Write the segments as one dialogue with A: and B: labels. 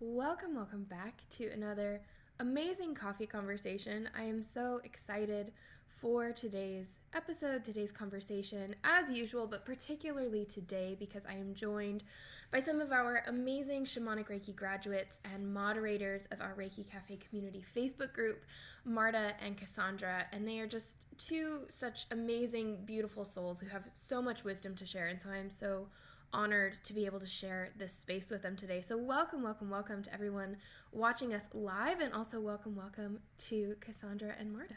A: Welcome back to another amazing coffee conversation. I am so excited for today's episode, today's conversation, as usual, but particularly today because I am joined by some of our amazing Shamanic Reiki graduates and moderators of our ReikiCafe community Facebook group, Marta and Cassandra, and they are just two such amazing, beautiful souls who have so much wisdom to share, and so I am so honored to be able to share this space with them today. So welcome to everyone watching us live, and also welcome to Cassandra and Marta.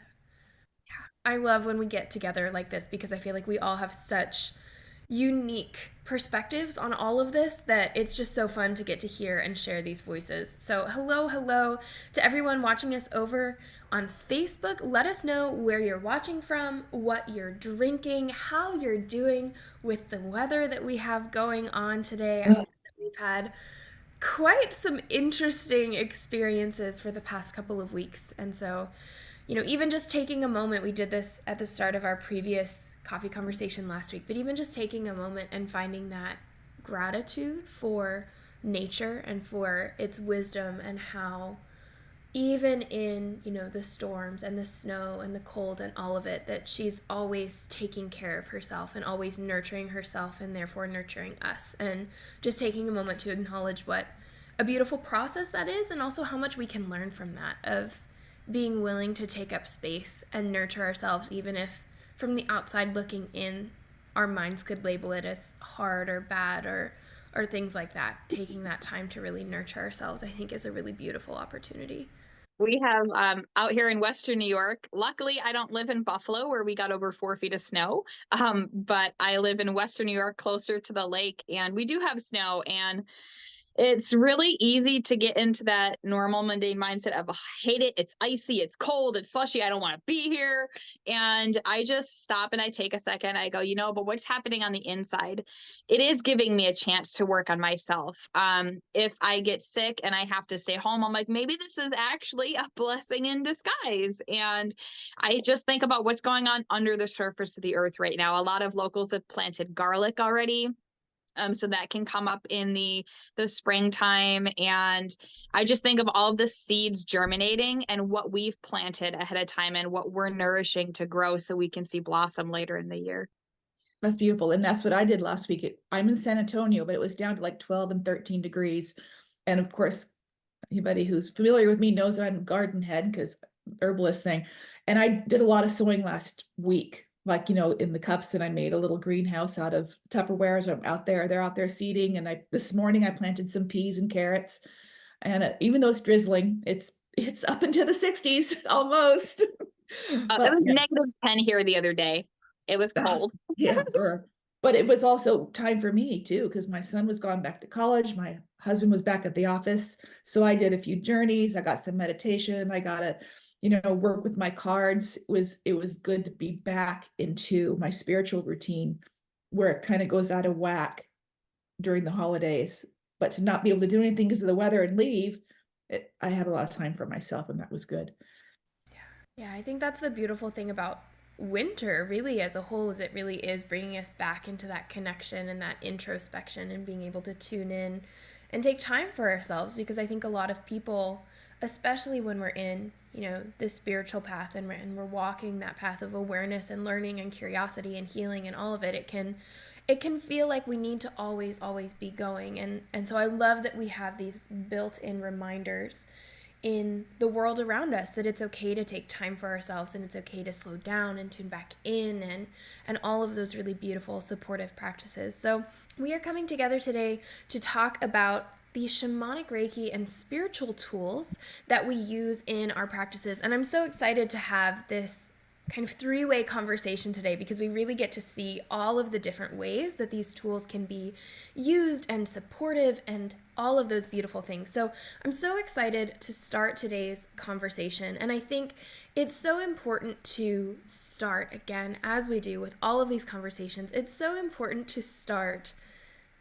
A: I love when we get together like this because I feel like we all have such unique perspectives on all of this that it's just so fun to get to hear and share these voices. So hello to everyone watching us over on Facebook. Let us know where you're watching from, what you're drinking, how you're doing with the weather that we have going on today. I know that we've had quite some interesting experiences for the past couple of weeks. And so, even just taking a moment, we did this at the start of our previous coffee conversation last week, but even just taking a moment and finding that gratitude for nature and for its wisdom, and how even in, the storms and the snow and the cold and all of it, that she's always taking care of herself and always nurturing herself and therefore nurturing us. And just taking a moment to acknowledge what a beautiful process that is, and also how much we can learn from that, of being willing to take up space and nurture ourselves, even if from the outside looking in, our minds could label it as hard or bad or things like that. Taking that time to really nurture ourselves, I think, is a really beautiful opportunity.
B: We have out here in Western New York. Luckily, I don't live in Buffalo where we got over 4 feet of snow, but I live in Western New York closer to the lake, and we do have snow. And it's really easy to get into that normal mundane mindset of, oh, I hate it. It's icy. It's cold. It's slushy. I don't want to be here. And I just stop and I take a second. I go, but what's happening on the inside? It is giving me a chance to work on myself. If I get sick and I have to stay home, I'm like, maybe this is actually a blessing in disguise. And I just think about what's going on under the surface of the earth right now. A lot of locals have planted garlic already. So that can come up in the springtime. And I just think of all of the seeds germinating and what we've planted ahead of time and what we're nourishing to grow so we can see blossom later in the year.
C: That's beautiful. And that's what I did last week. I'm in San Antonio, but it was down to like 12 and 13 degrees. And of course, anybody who's familiar with me knows that I'm a garden head because herbalist thing. And I did a lot of sowing last week, like, in the cups, and I made a little greenhouse out of Tupperware. So I'm out there, they're out there seeding. And this morning I planted some peas and carrots. And even though it's drizzling, it's up into the 60s almost.
B: It was -10 here the other day. It was cold.
C: Yeah, but it was also time for me too, because my son was gone back to college. My husband was back at the office. So I did a few journeys. I got some meditation. I got to, work with my cards. It was good to be back into my spiritual routine, where it kind of goes out of whack during the holidays. But to not be able to do anything because of the weather and leave, I had a lot of time for myself, and that was good.
A: Yeah, I think that's the beautiful thing about winter, really, as a whole, is it really is bringing us back into that connection and that introspection and being able to tune in and take time for ourselves. Because I think a lot of people, especially when we're in, this spiritual path, and we're walking that path of awareness and learning and curiosity and healing and all of it, it can feel like we need to always be going. And so I love that we have these built-in reminders in the world around us, that it's okay to take time for ourselves, and it's okay to slow down and tune back in, and all of those really beautiful supportive practices. So we are coming together today to talk about the shamanic Reiki and spiritual tools that we use in our practices. And I'm so excited to have this kind of three-way conversation today, because we really get to see all of the different ways that these tools can be used and supportive and all of those beautiful things. So I'm so excited to start today's conversation. And I think it's so important to start, again, as we do with all of these conversations, it's so important to start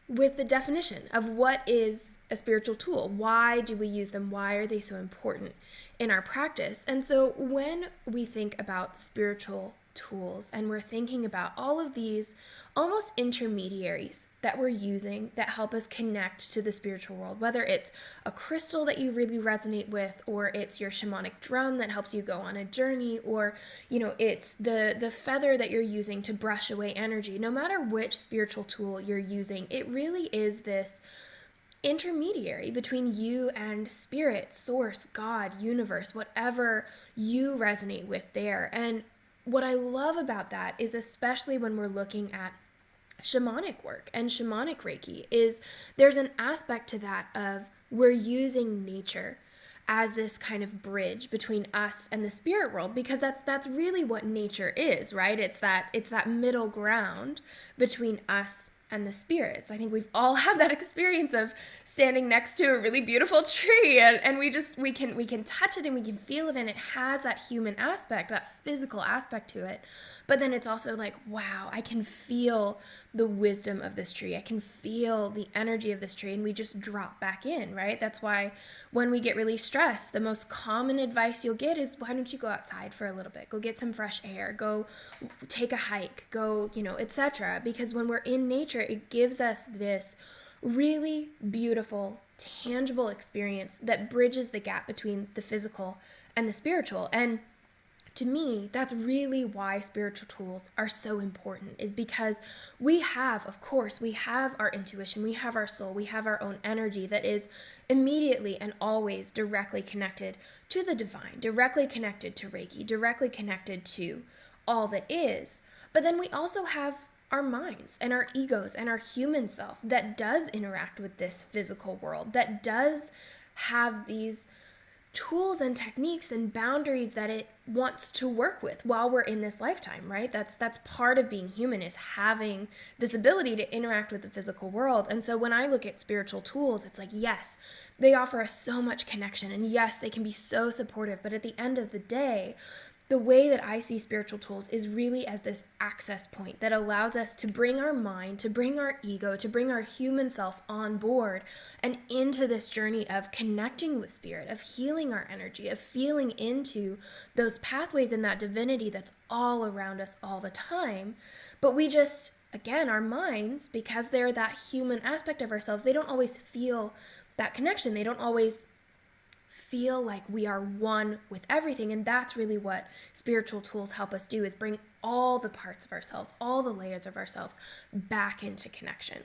A: with the definition of what is a spiritual tool. Why do we use them? Why are they so important in our practice? And so when we think about spiritual tools and we're thinking about all of these almost intermediaries that we're using that help us connect to the spiritual world, whether it's a crystal that you really resonate with, or it's your shamanic drum that helps you go on a journey, or it's the feather that you're using to brush away energy. No matter which spiritual tool you're using, it really is this intermediary between you and spirit, source, God, universe, whatever you resonate with there. And what I love about that is, especially when we're looking at shamanic work and shamanic Reiki, is there's an aspect to that of we're using nature as this kind of bridge between us and the spirit world, because that's really what nature is, right? It's that middle ground between us and the spirits. I think we've all had that experience of standing next to a really beautiful tree, and we can touch it and we can feel it, and it has that human aspect, that physical aspect to it. But then it's also like, wow, I can feel the wisdom of this tree. I can feel the energy of this tree, and we just drop back in, right? That's why when we get really stressed, the most common advice you'll get is, why don't you go outside for a little bit? Go get some fresh air, go take a hike, go, etc. Because when we're in nature, it gives us this really beautiful, tangible experience that bridges the gap between the physical and the spiritual. And to me, that's really why spiritual tools are so important, is because we have our intuition, we have our soul, we have our own energy that is immediately and always directly connected to the divine, directly connected to Reiki, directly connected to all that is. But then we also have our minds and our egos and our human self that does interact with this physical world, that does have these tools and techniques and boundaries that it wants to work with while we're in this lifetime, right? That's part of being human, is having this ability to interact with the physical world. And so when I look at spiritual tools, it's like, yes, they offer us so much connection, and yes, they can be so supportive, but at the end of the day, the way that I see spiritual tools is really as this access point that allows us to bring our mind, to bring our ego, to bring our human self on board and into this journey of connecting with spirit, of healing our energy, of feeling into those pathways and that divinity that's all around us all the time. But we just, again, our minds, because they're that human aspect of ourselves, they don't always feel that connection. They don't always feel like we are one with everything. And that's really what spiritual tools help us do, is bring all the parts of ourselves, all the layers of ourselves back into connection.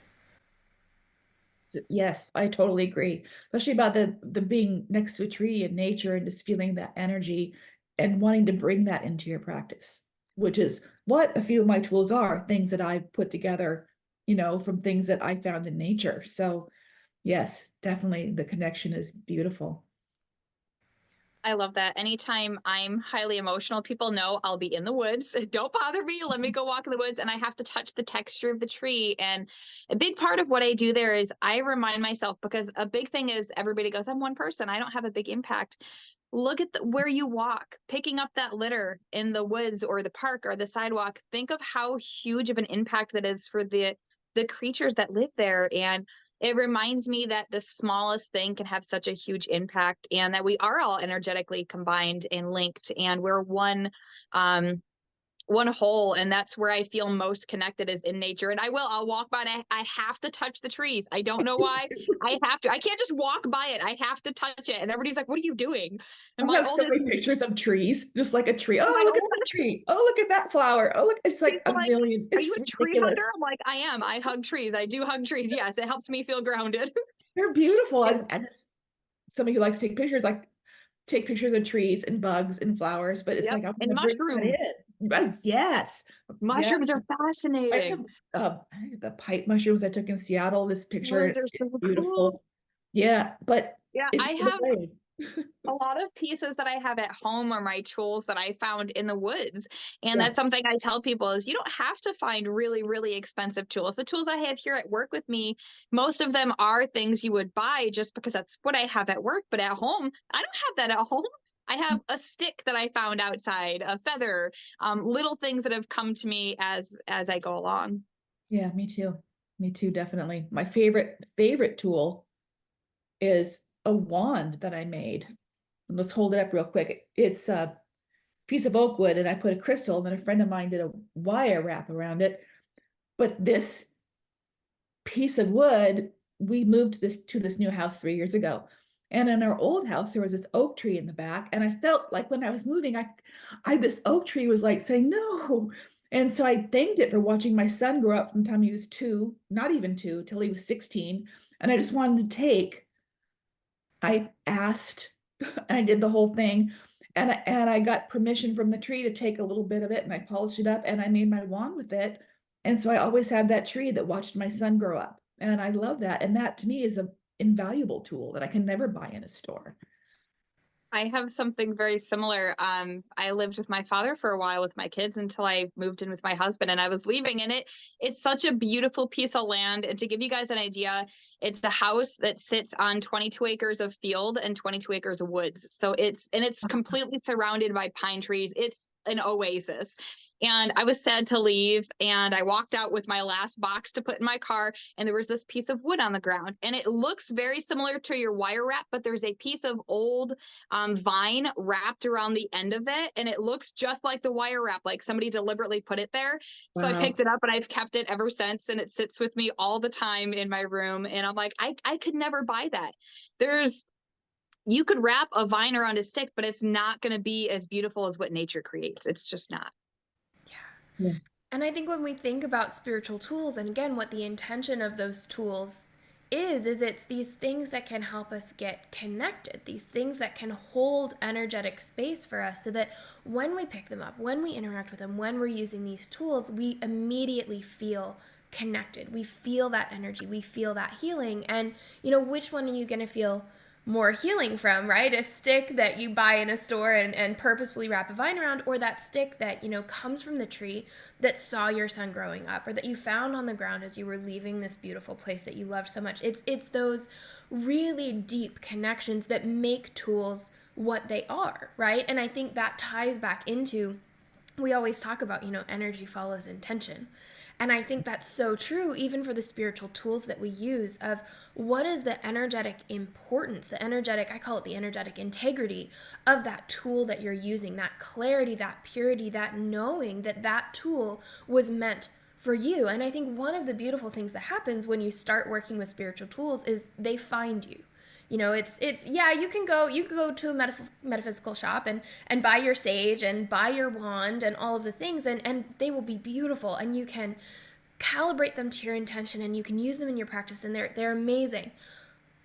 C: Yes, I totally agree. Especially about the being next to a tree in nature and just feeling that energy and wanting to bring that into your practice, which is what a few of my tools are, things that I've put together, from things that I found in nature. So yes, definitely the connection is beautiful.
B: I love that. Anytime I'm highly emotional, people know I'll be in the woods. Don't bother me. Let me go walk in the woods, and I have to touch the texture of the tree. And a big part of what I do there is I remind myself, because a big thing is everybody goes, I'm one person, I don't have a big impact. Look at where you walk, picking up that litter in the woods or the park or the sidewalk. Think of how huge of an impact that is for the creatures that live there. And it reminds me that the smallest thing can have such a huge impact, and that we are all energetically combined and linked, and we're one whole. And that's where I feel most connected, is in nature. And I'll walk by, and I have to touch the trees. I don't know why. I can't just walk by it. I have to touch it. And everybody's like, what are you doing? And
C: I have so many pictures of trees, just like a tree. Oh, look at that tree. Oh, look at that flower. Oh, look, it's like a million.
B: Are you a tree hugger? I'm like, I am. I hug trees. I do hug trees. Yes, it helps me feel grounded.
C: They're beautiful. And somebody who likes to take pictures, like take pictures of trees and bugs and flowers, but it's like, I'm
B: and mushrooms.
C: Yes.
B: Mushrooms are fascinating.
C: I think the pipe mushrooms I took in Seattle, this picture,
B: they're so
C: beautiful.
B: Cool.
C: Yeah, but
B: I have a lot of pieces that I have at home are my tools that I found in the woods. And that's something I tell people, is you don't have to find really, really expensive tools. The tools I have here at work with me, most of them are things you would buy just because that's what I have at work. But at home, I don't have that at home. I have a stick that I found outside, a feather, little things that have come to me as I go along.
C: Yeah, me too. Me too, definitely. My favorite tool is a wand that I made. Let's hold it up real quick. It's piece of oak wood and I put a crystal, and then a friend of mine did a wire wrap around it. But this piece of wood, we moved to this new house 3 years ago. And in our old house, there was this oak tree in the back. And I felt like when I was moving, this oak tree was like saying no. And so I thanked it for watching my son grow up from the time he was 2, not even 2, till he was 16. And I just wanted to I asked, and I did the whole thing. And I got permission from the tree to take a little bit of it, and I polished it up and I made my wand with it. And so I always had that tree that watched my son grow up. And I love that. And that to me is an invaluable tool that I can never buy in a store.
B: I have something very similar. I lived with my father for a while with my kids until I moved in with my husband, and I was leaving, and it's such a beautiful piece of land. And to give you guys an idea, it's a house that sits on 22 acres of field and 22 acres of woods. So it's completely surrounded by pine trees. It's an oasis. And I was sad to leave, and I walked out with my last box to put in my car, and there was this piece of wood on the ground, and it looks very similar to your wire wrap, but there's a piece of old vine wrapped around the end of it, and it looks just like the wire wrap, like somebody deliberately put it there.
C: Wow.
B: So I picked it up, and I've kept it ever since, and it sits with me all the time in my room. And I'm like, I could never buy that. You could wrap a vine around a stick, but it's not going to be as beautiful as what nature creates. It's just not.
A: Yeah. And I think when we think about spiritual tools, and again, what the intention of those tools is it's these things that can help us get connected, these things that can hold energetic space for us, so that when we pick them up, when we interact with them, when we're using these tools, we immediately feel connected. We feel that energy. We feel that healing. And, which one are you going to feel more healing from, right? A stick that you buy in a store and purposefully wrap a vine around, or that stick that, comes from the tree that saw your son growing up, or that you found on the ground as you were leaving this beautiful place that you loved so much. It's those really deep connections that make tools what they are, right? And I think that ties back into, we always talk about, energy follows intention. And I think that's so true, even for the spiritual tools that we use, of what is the energetic importance, I call it the energetic integrity of that tool that you're using, that clarity, that purity, that knowing that that tool was meant for you. And I think one of the beautiful things that happens when you start working with spiritual tools is they find you. You can go to a metaphysical shop and buy your sage and buy your wand and all of the things, and they will be beautiful, and you can calibrate them to your intention, and you can use them in your practice, and they're amazing.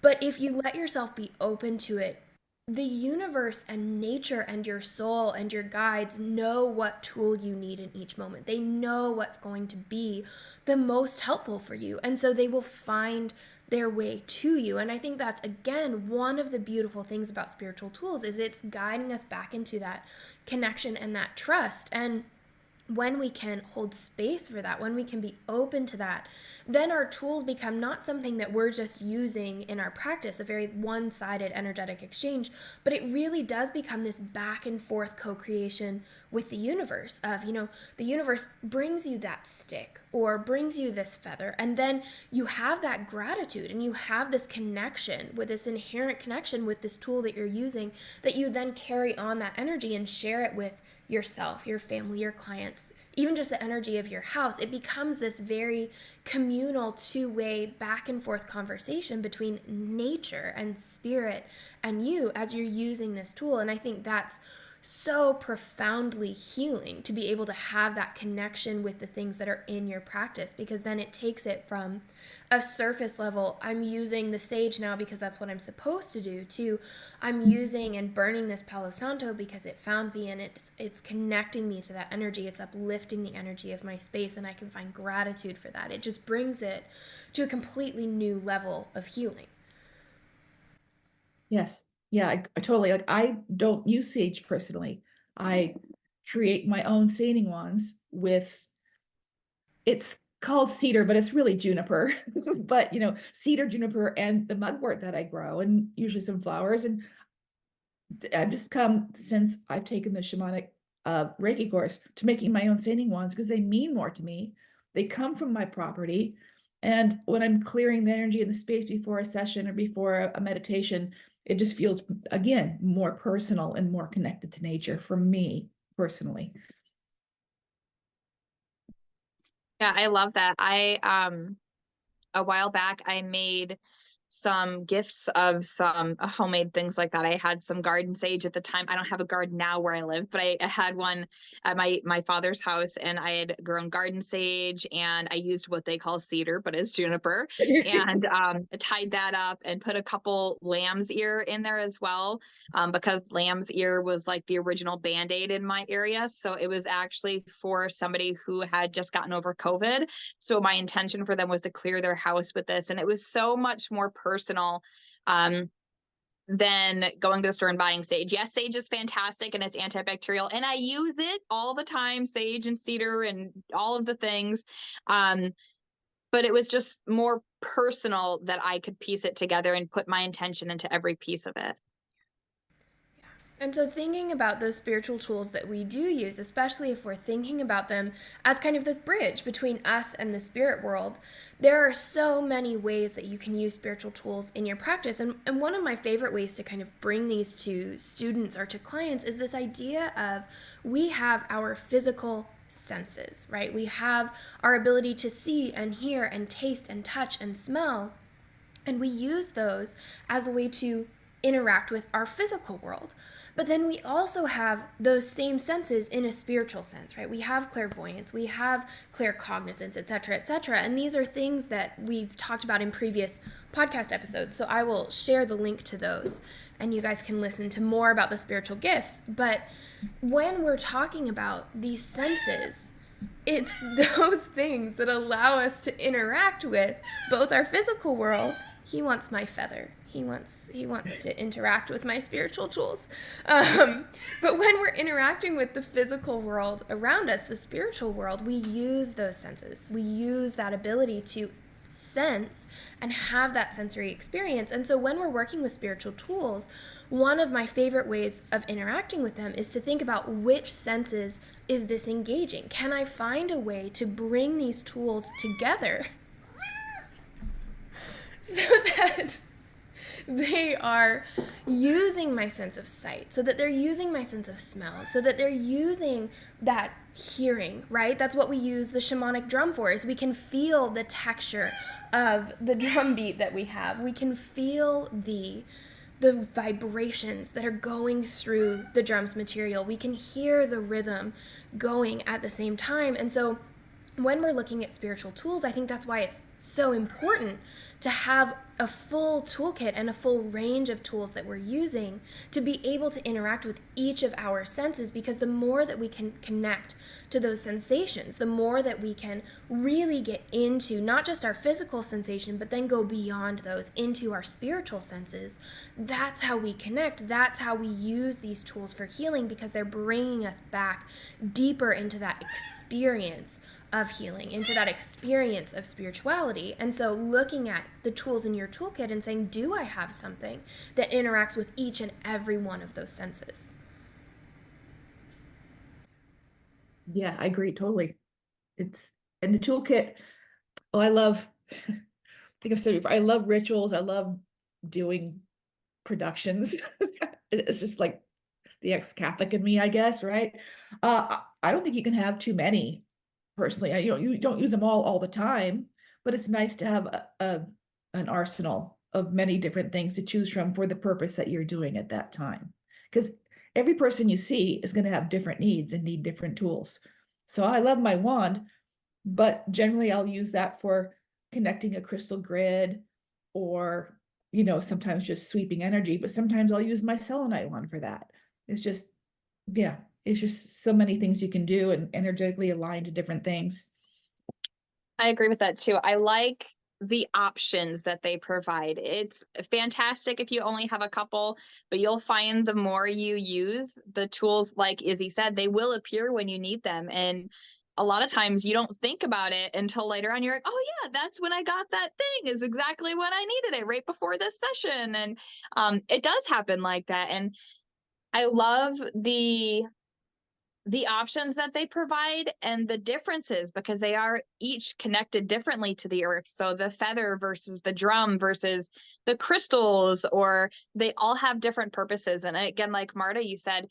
A: But if you let yourself be open to it, the universe and nature and your soul and your guides know what tool you need in each moment. They know what's going to be the most helpful for you, and so they will find their way to you. And I think that's, again, one of the beautiful things about spiritual tools is it's guiding us back into that connection and that trust. And when we can hold space for that, when we can be open to that, then our tools become not something that we're just using in our practice, a very one-sided energetic exchange, but it really does become this back and forth co-creation with the universe of, the universe brings you that stick or brings you this feather, and then you have that gratitude and you have this connection with this inherent connection with this tool that you're using, that you then carry on that energy and share it with yourself, your family, your clients, even just the energy of your house. It becomes this very communal, two-way, back and forth conversation between nature and spirit and you as you're using this tool. And I think that's so profoundly healing, to be able to have that connection with the things that are in your practice, because then it takes it from a surface level, I'm using the sage now because that's what I'm supposed to do, to I'm using and burning this Palo Santo because it found me, and it's connecting me to that energy. It's uplifting the energy of my space, and I can find gratitude for that. It just brings it to a completely new level of healing.
C: Yes. Yeah, I totally, I don't use sage personally. I create my own sanding wands with, it's called cedar, but it's really juniper, but cedar, juniper, and the mugwort that I grow, and usually some flowers. And I've just come, since I've taken the shamanic Reiki course, to making my own sanding wands, because they mean more to me. They come from my property. And when I'm clearing the energy in the space before a session or before a meditation, it just feels, again, more personal and more connected to nature for me personally.
B: Yeah, I love that. A while back, I made some gifts of some homemade things like that. I had some garden sage at the time. I don't have a garden now where I live, but I had one at my father's house, and I had grown garden sage, and I used what they call cedar, but it's juniper, and tied that up and put a couple lamb's ear in there as well, because lamb's ear was like the original Band-Aid in my area. So it was actually for somebody who had just gotten over COVID. So my intention for them was to clear their house with this, and it was so much more personal than going to the store and buying sage. Yes, sage is fantastic and it's antibacterial, and I use it all the time, sage and cedar and all of the things. But it was just more personal that I could piece it together and put my intention into every piece of it.
A: And so thinking about those spiritual tools that we do use, especially if we're thinking about them as kind of this bridge between us and the spirit world, there are so many ways that you can use spiritual tools in your practice. And one of my favorite ways to kind of bring these to students or to clients is this idea of we have our physical senses, right? We have our ability to see and hear and taste and touch and smell, and we use those as a way to interact with our physical world. But then we also have those same senses in a spiritual sense, right? We have clairvoyance, we have claircognizance, etc., etc. And these are things that we've talked about in previous podcast episodes. So I will share the link to those, and you guys can listen to more about the spiritual gifts. But when we're talking about these senses, it's those things that allow us to interact with both our physical world. He wants my feather. He wants to interact with my spiritual tools. But when we're interacting with the physical world around us, the spiritual world, we use those senses. We use that ability to sense and have that sensory experience. And so when we're working with spiritual tools, one of my favorite ways of interacting with them is to think about which senses is this engaging? Can I find a way to bring these tools together so that they are using my sense of sight, so that they're using my sense of smell, so that they're using that hearing, right? That's what we use the shamanic drum for, is we can feel the texture of the drum beat that we have. We can feel the vibrations that are going through the drum's material. We can hear the rhythm going at the same time. And so when we're looking at spiritual tools, I think that's why it's so important to have a full toolkit and a full range of tools that we're using to be able to interact with each of our senses, because the more that we can connect to those sensations, the more that we can really get into not just our physical sensation, but then go beyond those into our spiritual senses. That's how we connect. That's how we use these tools for healing, because they're bringing us back deeper into that experience of healing, into that experience of spirituality. And so looking at the tools in your toolkit and saying, do I have something that interacts with each and every one of those senses?
C: Yeah, I agree totally. And the toolkit, well, I think I've said before, I love rituals. I love doing productions. It's just like the ex-Catholic in me, I guess, right? I don't think you can have too many. Personally, you don't use them all the time, but it's nice to have an arsenal of many different things to choose from for the purpose that you're doing at that time. Because every person you see is going to have different needs and need different tools. So I love my wand, but generally I'll use that for connecting a crystal grid, or sometimes just sweeping energy, but sometimes I'll use my selenite wand for that. It's just so many things you can do and energetically align to different things.
B: I agree with that too. I like the options that they provide. It's fantastic if you only have a couple, but you'll find the more you use the tools, like Izzy said, they will appear when you need them. And a lot of times you don't think about it until later on. You're like, oh yeah, that's when I got that thing, is exactly when I needed it, right before this session. And it does happen like that. And I love the options that they provide and the differences, because they are each connected differently to the earth. So the feather versus the drum versus the crystals, or they all have different purposes. And again, like Marta, you said,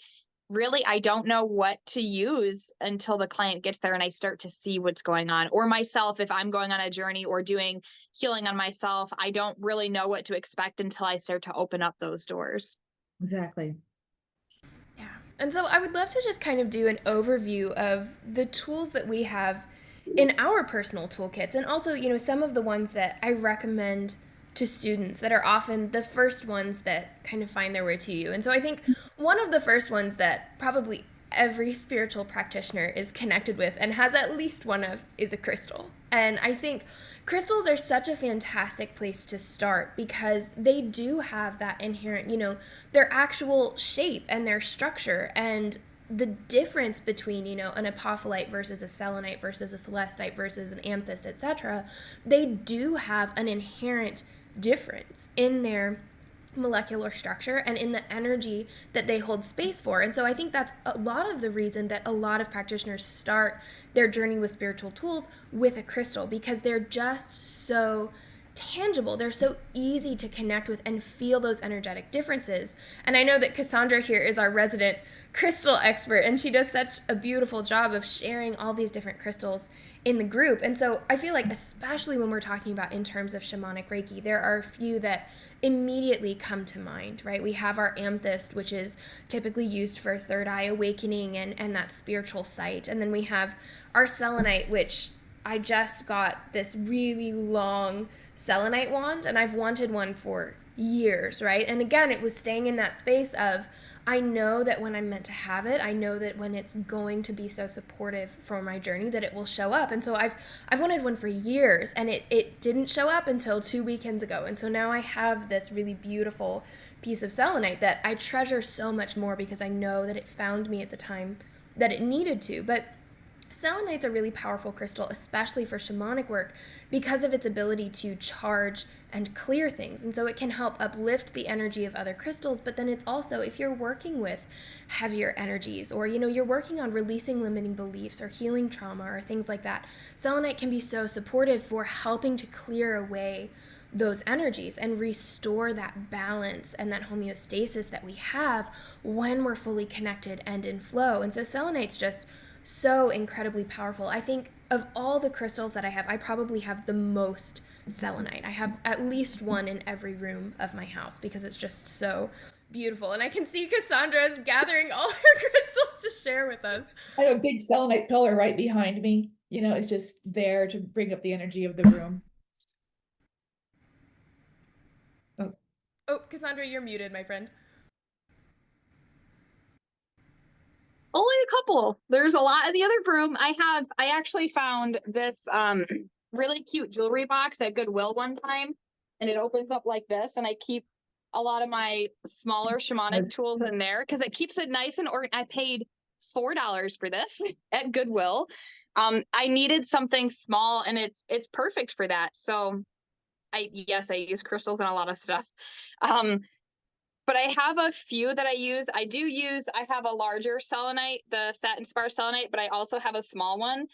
B: really, I don't know what to use until the client gets there and I start to see what's going on. Or myself, if I'm going on a journey or doing healing on myself, I don't really know what to expect until I start to open up those doors.
C: Exactly.
A: Yeah. And so I would love to just kind of do an overview of the tools that we have in our personal toolkits, and also, some of the ones that I recommend to students that are often the first ones that kind of find their way to you. And so I think one of the first ones that probably every spiritual practitioner is connected with and has at least one of is a crystal. And I think crystals are such a fantastic place to start because they do have that inherent, their actual shape and their structure, and the difference between, an apophyllite versus a selenite versus a celestite versus an amethyst, etc. They do have an inherent difference in their molecular structure and in the energy that they hold space for. And so I think that's a lot of the reason that a lot of practitioners start their journey with spiritual tools with a crystal, because they're just so tangible. They're so easy to connect with and feel those energetic differences. And I know that Cassandra here is our resident crystal expert, and she does such a beautiful job of sharing all these different crystals in the group. And so I feel like, especially when we're talking about in terms of shamanic Reiki, there are a few that immediately come to mind, right? We have our amethyst, which is typically used for third eye awakening and that spiritual sight. And then we have our selenite, which I just got this really long selenite wand, and I've wanted one for years, right? And again, it was staying in that space of, I know that when I'm meant to have it, I know that when it's going to be so supportive for my journey, that it will show up. And so I've wanted one for years, and it didn't show up until 2 weekends ago. And so now I have this really beautiful piece of selenite that I treasure so much more because I know that it found me at the time that it needed to. But selenite's a really powerful crystal, especially for shamanic work, because of its ability to charge and clear things. And so it can help uplift the energy of other crystals, but then it's also, if you're working with heavier energies, or you're working on releasing limiting beliefs or healing trauma or things like that, selenite can be so supportive for helping to clear away those energies and restore that balance and that homeostasis that we have when we're fully connected and in flow. And so selenite's just so incredibly powerful. I think of all the crystals that I have, I probably have the most selenite. I have at least one in every room of my house because it's just so beautiful. And I can see Cassandra's gathering all her crystals to share with us.
C: I have a big selenite pillar right behind me. It's just there to bring up the energy of the room.
A: Oh, Cassandra, you're muted, my friend.
B: Only a couple. There's a lot in the other room. I actually found this really cute jewelry box at Goodwill one time, and it opens up like this, and I keep a lot of my smaller shamanic tools in there because it keeps it nice and organized. I paid $4 for this at Goodwill. I needed something small, and it's perfect for that. So I use crystals in a lot of stuff. But I have a few that I use. I have a larger selenite, the satin spar selenite, but I also have a small one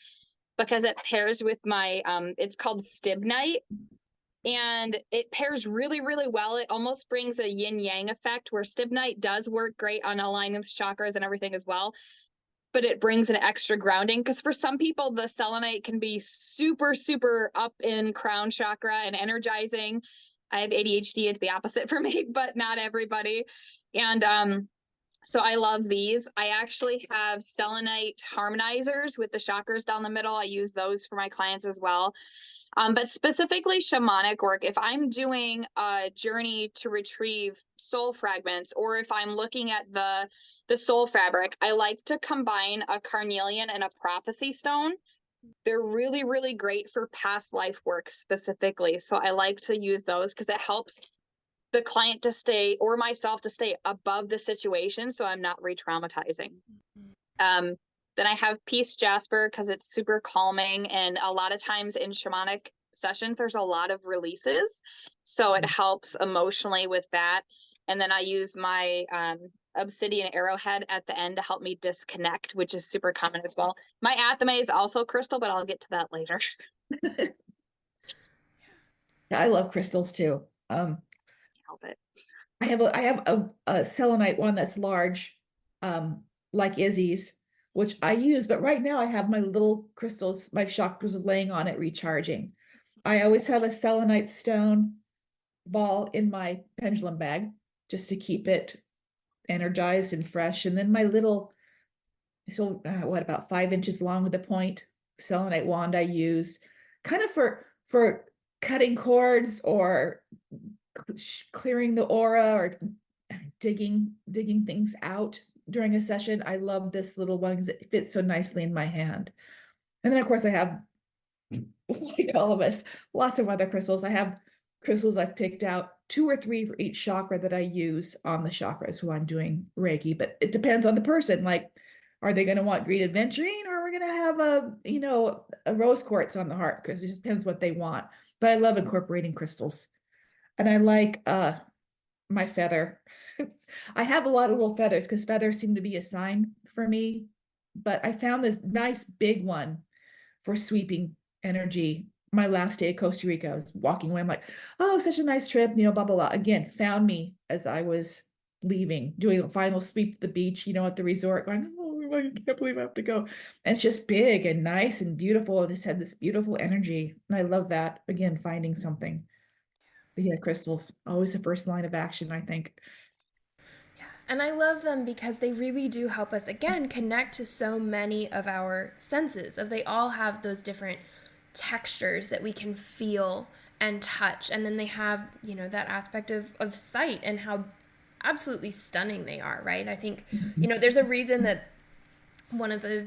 B: because it pairs with my, it's called stibnite. And it pairs really, really well. It almost brings a yin yang effect where stibnite does work great on aligning with chakras and everything as well. But it brings an extra grounding, because for some people, the selenite can be super, super up in crown chakra and energizing. I have ADHD, it's the opposite for me, but not everybody. And so I love these. I actually have selenite harmonizers with the chakras down the middle. I use those for my clients as well. But specifically shamanic work, if I'm doing a journey to retrieve soul fragments, or if I'm looking at the soul fabric, I like to combine a carnelian and a prophecy stone. They're really, really great for past life work specifically. So I like to use those because it helps the client to stay, or myself to stay above the situation, so I'm not re-traumatizing. Then I have peace jasper because it's super calming, and a lot of times in shamanic sessions there's a lot of releases, so it helps emotionally with that. And then I use my obsidian arrowhead at the end to help me disconnect, which is super common as well. My athame is also crystal, but I'll get to that later.
C: I love crystals too.
B: Help it.
C: I have a selenite one that's large, like Izzy's, which I use, but right now I have my little crystals, my chakras laying on it, recharging. I always have a selenite stone ball in my pendulum bag just to keep it energized and fresh. And then my little, so what, about 5 inches long with a point selenite wand I use kind of for cutting cords or clearing the aura or digging things out during a session. I love this little one because it fits so nicely in my hand. And then of course I have, like all of us, lots of other crystals. I have crystals I've picked out, 2 or 3 for each chakra that I use on the chakras who I'm doing Reiki, but it depends on the person. Like, are they going to want green adventuring, or are we going to have a rose quartz on the heart? Because it just depends what they want. But I love incorporating crystals. And I like my feather. I have a lot of little feathers because feathers seem to be a sign for me. But I found this nice big one for sweeping energy. My last day at Costa Rica, I was walking away. I'm like, oh, such a nice trip, blah, blah, blah. Again, found me as I was leaving, doing a final sweep to the beach, at the resort, going, oh, I can't believe I have to go. And it's just big and nice and beautiful. And it's had this beautiful energy. And I love that. Again, finding something. But yeah, crystals, always the first line of action, I think.
A: And I love them because they really do help us, again, connect to so many of our senses. They all have those different textures that we can feel and touch. And then they have, that aspect of sight and how absolutely stunning they are, right? I think, there's a reason that one of the,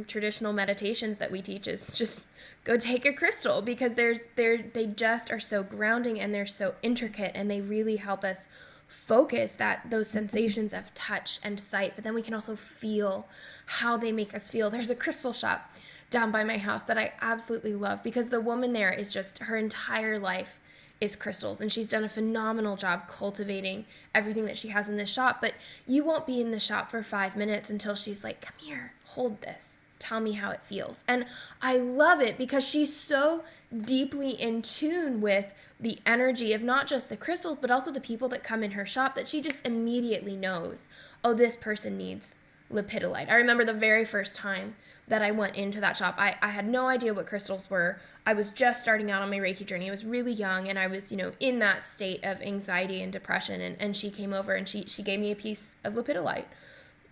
A: traditional meditations that we teach is just go take a crystal, because they just are so grounding and they're so intricate, and they really help us focus those sensations of touch and sight, but then we can also feel how they make us feel. There's a crystal shop down by my house that I absolutely love, because the woman there is just, her entire life is crystals, and she's done a phenomenal job cultivating everything that she has in this shop. But you won't be in the shop for 5 minutes until she's like, come here, hold this, tell me how it feels. And I love it because she's so deeply in tune with the energy of not just the crystals, but also the people that come in her shop, that she just immediately knows, oh, this person needs lepidolite. I remember the very first time that I went into that shop, I had no idea what crystals were. I was just starting out on my Reiki journey. I was really young, and I was, in that state of anxiety and depression. And she came over and she gave me a piece of lepidolite.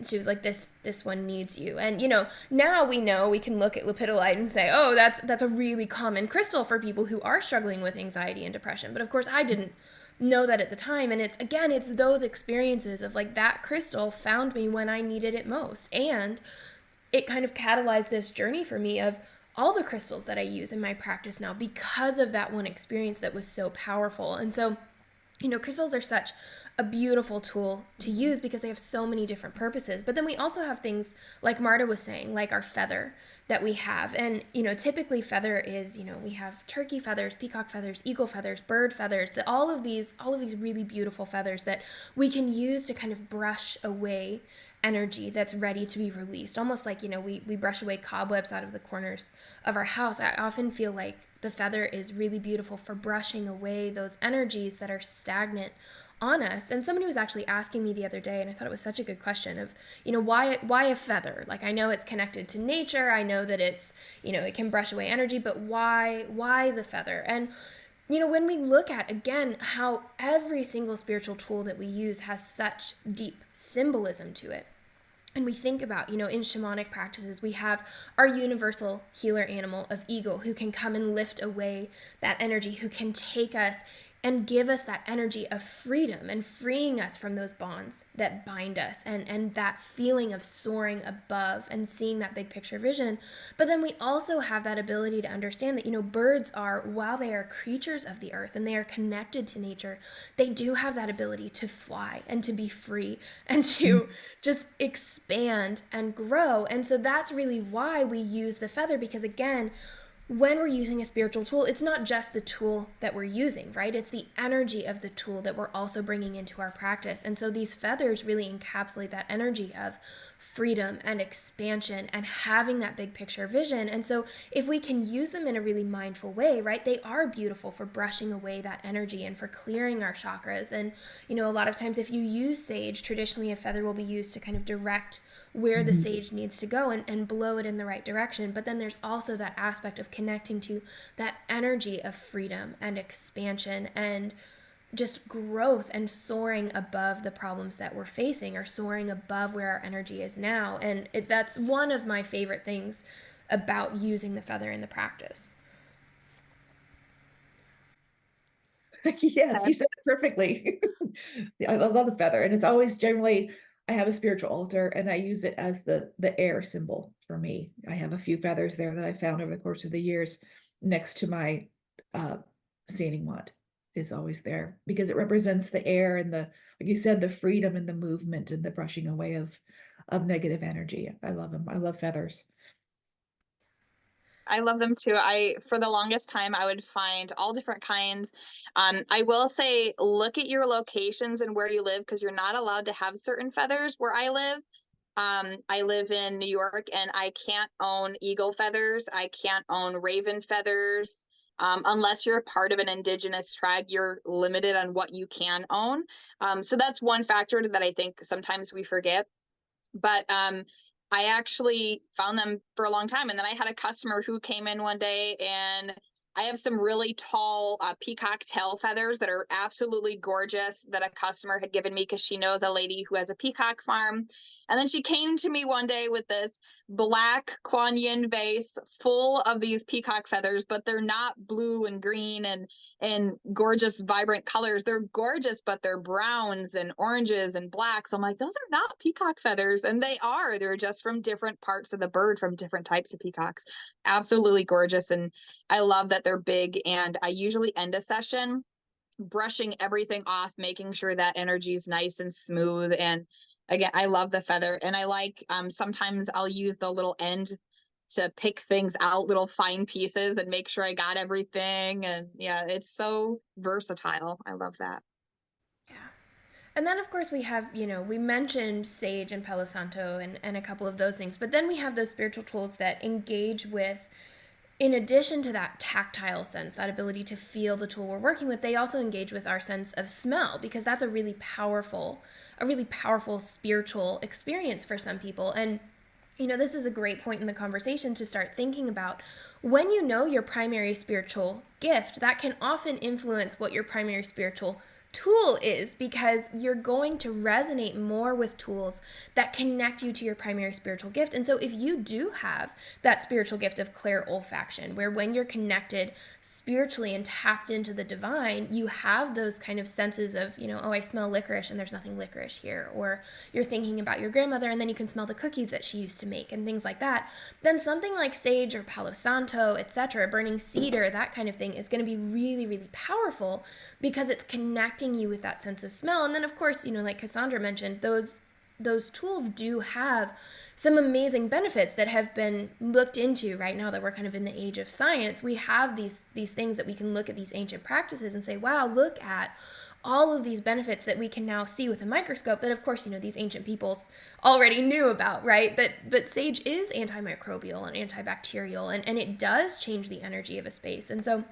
A: She was like, this one needs you. And, now we can look at lepidolite and say, oh, that's a really common crystal for people who are struggling with anxiety and depression. But of course I didn't know that at the time. And it's those experiences of like, that crystal found me when I needed it most. And it kind of catalyzed this journey for me of all the crystals that I use in my practice now, because of that one experience that was so powerful. And so, crystals are such a beautiful tool to use because they have so many different purposes. But then we also have things like Marta was saying, like our feather that we have. And, typically feather is, we have turkey feathers, peacock feathers, eagle feathers, bird feathers, all of these really beautiful feathers that we can use to kind of brush away energy that's ready to be released. Almost like, we brush away cobwebs out of the corners of our house. I often feel like the feather is really beautiful for brushing away those energies that are stagnant on us. And somebody was actually asking me the other day, and I thought it was such a good question of, why a feather? Like, I know it's connected to nature. I know that it's, it can brush away energy, but why the feather? And when we look at, again, how every single spiritual tool that we use has such deep symbolism to it. And we think about, in shamanic practices, we have our universal healer animal of eagle, who can come and lift away that energy, who can take us and give us that energy of freedom and freeing us from those bonds that bind us, and that feeling of soaring above and seeing that big picture vision. But then we also have that ability to understand that, birds are, while they are creatures of the earth and they are connected to nature, they do have that ability to fly and to be free and to just expand and grow. And so that's really why we use the feather, because again, when we're using a spiritual tool, it's not just the tool that we're using, right? It's the energy of the tool that we're also bringing into our practice. And so these feathers really encapsulate that energy of freedom and expansion and having that big picture vision. And so if we can use them in a really mindful way, right, they are beautiful for brushing away that energy and for clearing our chakras. And, a lot of times if you use sage, traditionally a feather will be used to kind of direct where the sage needs to go and blow it in the right direction. But then there's also that aspect of connecting to that energy of freedom and expansion and just growth and soaring above the problems that we're facing, or soaring above where our energy is now. And that's one of my favorite things about using the feather in the practice.
C: Yes, you said it perfectly. I love the feather, and it's always generally, I have a spiritual altar and I use it as the air symbol for me. I have a few feathers there that I found over the course of the years next to my sanding wand is always there because it represents the air and the, like you said, the freedom and the movement and the brushing away of negative energy. I love them. I love feathers.
B: I love them too. For the longest time, I would find all different kinds. I will say, look at your locations and where you live, because you're not allowed to have certain feathers where I live. I live in New York and I can't own eagle feathers. I can't own raven feathers. Unless you're a part of an indigenous tribe, you're limited on what you can own. So that's one factor that I think sometimes we forget. But I actually found them for a long time. And then I had a customer who came in one day, and I have some really tall peacock tail feathers that are absolutely gorgeous that a customer had given me because she knows a lady who has a peacock farm. And then she came to me one day with this black Kuan Yin vase full of these peacock feathers, but they're not blue and green and gorgeous, vibrant colors. They're gorgeous, but they're browns and oranges and blacks. I'm like, those are not peacock feathers. And they are. They're just from different parts of the bird, from different types of peacocks. Absolutely gorgeous. And I love that they're big. And I usually end a session brushing everything off, making sure that energy is nice and smooth. And again, I love the feather. And I like, sometimes I'll use the little end to pick things out, little fine pieces, and make sure I got everything. And yeah, it's so versatile. I love that.
A: Yeah. And then, of course, we have, we mentioned sage and Palo Santo and a couple of those things. But then we have those spiritual tools that engage with, in addition to that tactile sense, that ability to feel the tool we're working with, they also engage with our sense of smell, because that's a really powerful spiritual experience for some people. And this is a great point in the conversation to start thinking about. When you know your primary spiritual gift, that can often influence what your primary spiritual tool is, because you're going to resonate more with tools that connect you to your primary spiritual gift. And so if you do have that spiritual gift of clairolfaction, where when you're connected spiritually and tapped into the divine, you have those kind of senses of, oh, I smell licorice and there's nothing licorice here, or you're thinking about your grandmother and then you can smell the cookies that she used to make and things like that, then something like sage or Palo Santo, etc., burning cedar, that kind of thing is going to be really, really powerful, because it's connecting you with that sense of smell. And then, of course, like Cassandra mentioned, those tools do have some amazing benefits that have been looked into right now that we're kind of in the age of science. We have these things that we can look at these ancient practices and say, wow, look at all of these benefits that we can now see with a microscope that, of course, these ancient peoples already knew about, right? But sage is antimicrobial and antibacterial, and it does change the energy of a space. And so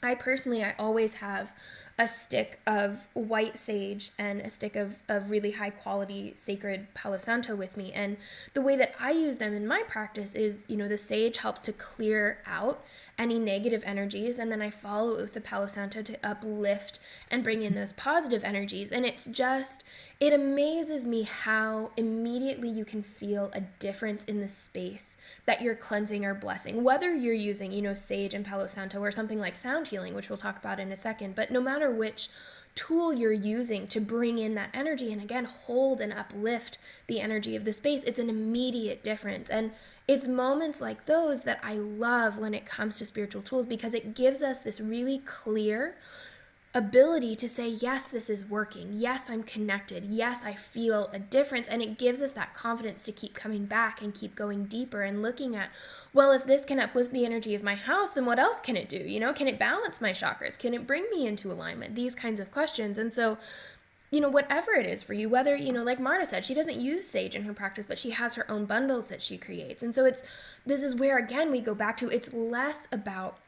A: I always have a stick of white sage and a stick of really high quality sacred Palo Santo with me. And the way that I use them in my practice is, the sage helps to clear out any negative energies, and then I follow it with the Palo Santo to uplift and bring in those positive energies. And it amazes me how immediately you can feel a difference in the space that you're cleansing or blessing, whether you're using, sage and Palo Santo or something like sound healing, which we'll talk about in a second. But no matter which tool you're using to bring in that energy and, again, hold and uplift the energy of the space, it's an immediate difference. And it's moments like those that I love when it comes to spiritual tools, because it gives us this really clear ability to say, yes, this is working. Yes, I'm connected. Yes, I feel a difference. And it gives us that confidence to keep coming back and keep going deeper and looking at, well, if this can uplift the energy of my house, then what else can it do? Can it balance my chakras? Can it bring me into alignment? These kinds of questions. And so, whatever it is for you, whether, like Marta said, she doesn't use sage in her practice, but she has her own bundles that she creates. And so this is where, again, we go back to, it's less about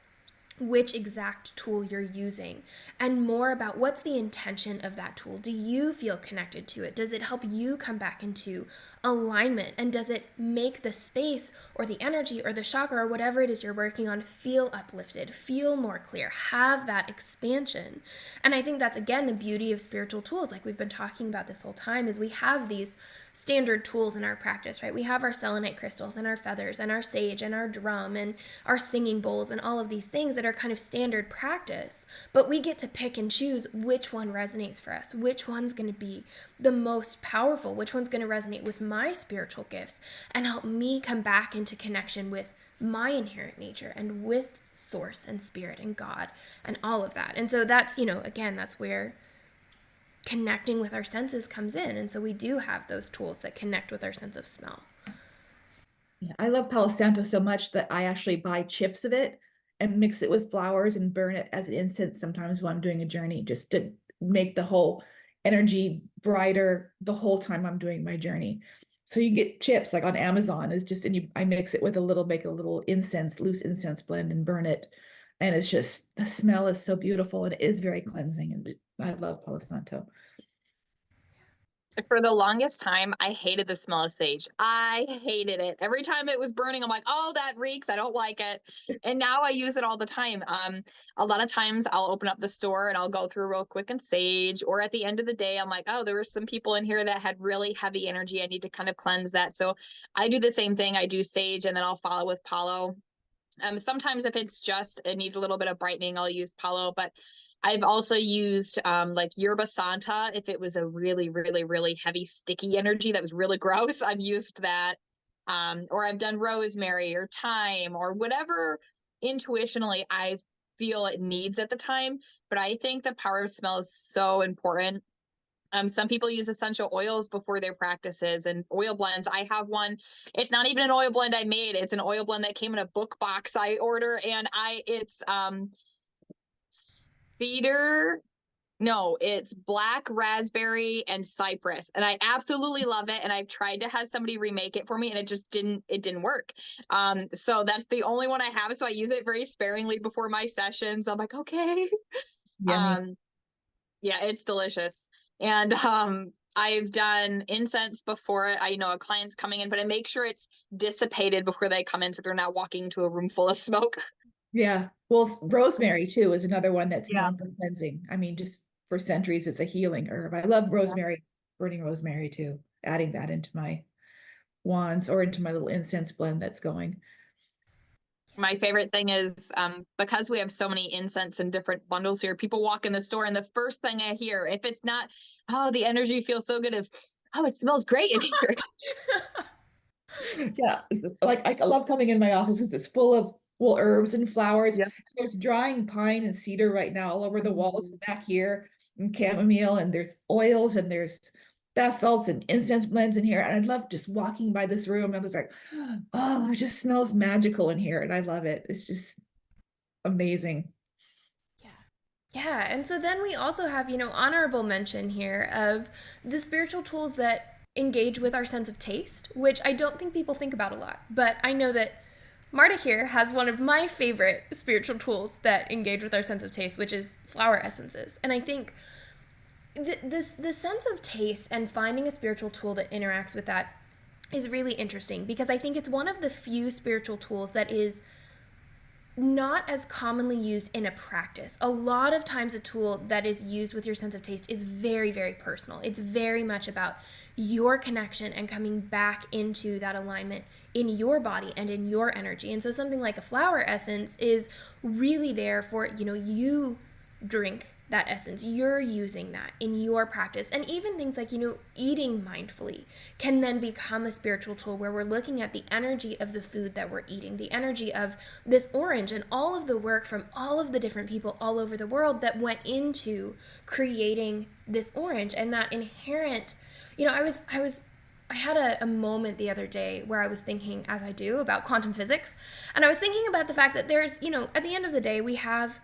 A: which exact tool you're using and more about what's the intention of that tool. Do you feel connected to it? Does it help you come back into alignment? And does it make the space or the energy or the chakra or whatever it is you're working on feel uplifted, feel more clear, have that expansion? And I think that's, again, the beauty of spiritual tools, like we've been talking about this whole time, is we have these standard tools in our practice, right? We have our selenite crystals and our feathers and our sage and our drum and our singing bowls and all of these things that are kind of standard practice, but we get to pick and choose which one resonates for us, which one's going to be the most powerful, which one's going to resonate with my spiritual gifts and help me come back into connection with my inherent nature and with source and spirit and God and all of that. And so that's, again, that's where connecting with our senses comes in. And so we do have those tools that connect with our sense of smell.
C: Yeah, I love Palo Santo so much that I actually buy chips of it and mix it with flowers and burn it as an incense sometimes when I'm doing a journey, just to make the whole energy brighter the whole time I'm doing my journey. So you get chips like on Amazon, is just, and I mix it with make a little incense, loose incense blend and burn it. And it's just, the smell is so beautiful and it is very cleansing. And I love Palo Santo.
B: For the longest time, I hated the smell of sage. I hated it. Every time it was burning, I'm like, oh, that reeks. I don't like it. And now I use it all the time. A lot of times I'll open up the store and I'll go through real quick and sage, or at the end of the day, I'm like, oh, there were some people in here that had really heavy energy. I need to kind of cleanse that. So I do the same thing. I do sage and then I'll follow with Palo. Sometimes if it's just, it needs a little bit of brightening, I'll use Palo, but I've also used like Yerba Santa. If it was a really, really, really heavy, sticky energy that was really gross, I've used that. Or I've done rosemary or thyme or whatever intuitionally I feel it needs at the time. But I think the power of smell is so important. Some people use essential oils before their practices and oil blends. I have one. It's not even an oil blend I made. It's an oil blend that came in a book box I order, and it's it's black raspberry and cypress, and I absolutely love it. And I've tried to have somebody remake it for me, and it didn't work. So that's the only one I have. So I use it very sparingly before my sessions. I'm like, okay.
C: Yummy.
B: Yeah, it's delicious. And I've done incense before. I know a client's coming in, but I make sure it's dissipated before they come in so they're not walking into a room full of smoke.
C: Yeah. Well, rosemary too is another one that's known for cleansing. I mean, just for centuries, it's a healing herb. I love rosemary, burning rosemary too, adding that into my wands or into my little incense blend that's going.
B: My favorite thing is because we have so many incense and different bundles here, people walk in the store and the first thing I hear, if it's not, oh, the energy feels so good, is, oh, it smells great in here.
C: Yeah. Like I love coming in my office because it's full of herbs and flowers.
B: Yep.
C: There's drying pine and cedar right now all over the walls back here, and chamomile, and there's oils and there's bath salts and incense blends in here. And I love just walking by this room. I was like, oh, it just smells magical in here. And I love it. It's just amazing.
A: Yeah. And so then we also have, honorable mention here of the spiritual tools that engage with our sense of taste, which I don't think people think about a lot. But I know that Marta here has one of my favorite spiritual tools that engage with our sense of taste, which is flower essences. And I think the sense of taste and finding a spiritual tool that interacts with that is really interesting, because I think it's one of the few spiritual tools that is not as commonly used in a practice. A lot of times a tool that is used with your sense of taste is very, very personal. It's very much about your connection and coming back into that alignment in your body and in your energy. And so something like a flower essence is really there for, you drink that essence, you're using that in your practice. And even things like, eating mindfully can then become a spiritual tool where we're looking at the energy of the food that we're eating, the energy of this orange, and all of the work from all of the different people all over the world that went into creating this orange. And that inherent, I had a moment the other day where I was thinking, as I do, about quantum physics. And I was thinking about the fact that there's, at the end of the day, we have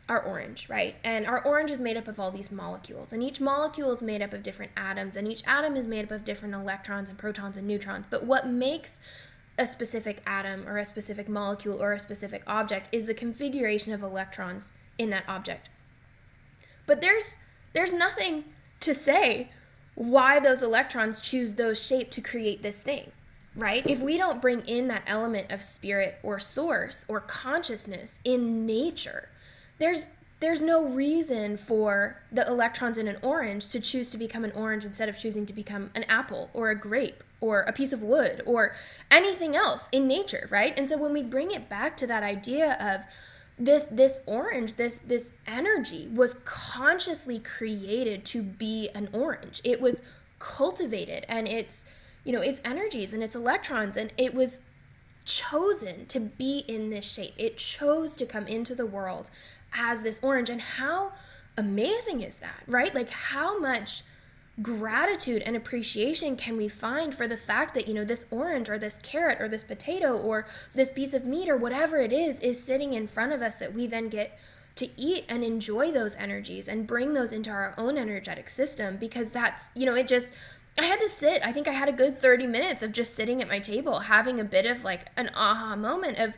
A: our orange, right? And our orange is made up of all these molecules, and each molecule is made up of different atoms, and each atom is made up of different electrons and protons and neutrons. But what makes a specific atom or a specific molecule or a specific object is the configuration of electrons in that object. But there's nothing to say why those electrons choose those shape to create this thing, right? If we don't bring in that element of spirit or source or consciousness in nature, there's no reason for the electrons in an orange to choose to become an orange instead of choosing to become an apple or a grape or a piece of wood or anything else in nature, right? And so when we bring it back to that idea of this orange, this energy was consciously created to be an orange. It was cultivated, and its energies and its electrons, and it was chosen to be in this shape. It chose to come into the world as this orange. And how amazing is that, right? Like, how much gratitude and appreciation can we find for the fact that, this orange or this carrot or this potato or this piece of meat or whatever it is sitting in front of us, that we then get to eat and enjoy those energies and bring those into our own energetic system. Because that's, I had to sit, I think I had a good 30 minutes of just sitting at my table having a bit of like an aha moment of,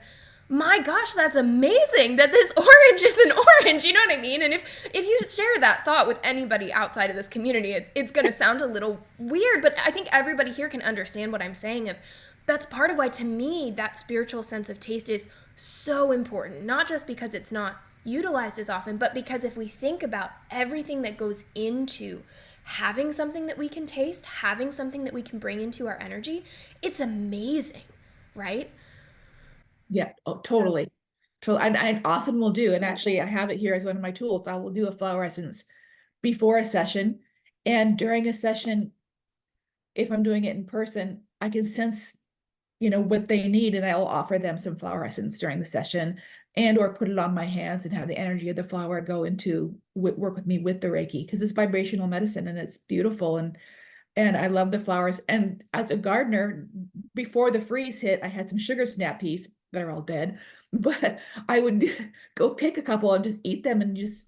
A: my gosh, that's amazing that this orange is an orange, you know what I mean? And if you share that thought with anybody outside of this community, it's going to sound a little weird, but I think everybody here can understand what I'm saying. Of that's part of why, to me, that spiritual sense of taste is so important, not just because it's not utilized as often, but because if we think about everything that goes into having something that we can taste, having something that we can bring into our energy, it's amazing, right?
C: Yeah, oh, totally. And I often will do, and actually I have it here as one of my tools. I will do a flower essence before a session, and during a session, if I'm doing it in person, I can sense, what they need, and I will offer them some flower essence during the session, and or put it on my hands and have the energy of the flower go into work with me with the Reiki, because it's vibrational medicine and it's beautiful. And I love the flowers. And as a gardener, before the freeze hit, I had some sugar snap peas that are all dead, but I would go pick a couple and just eat them. And just,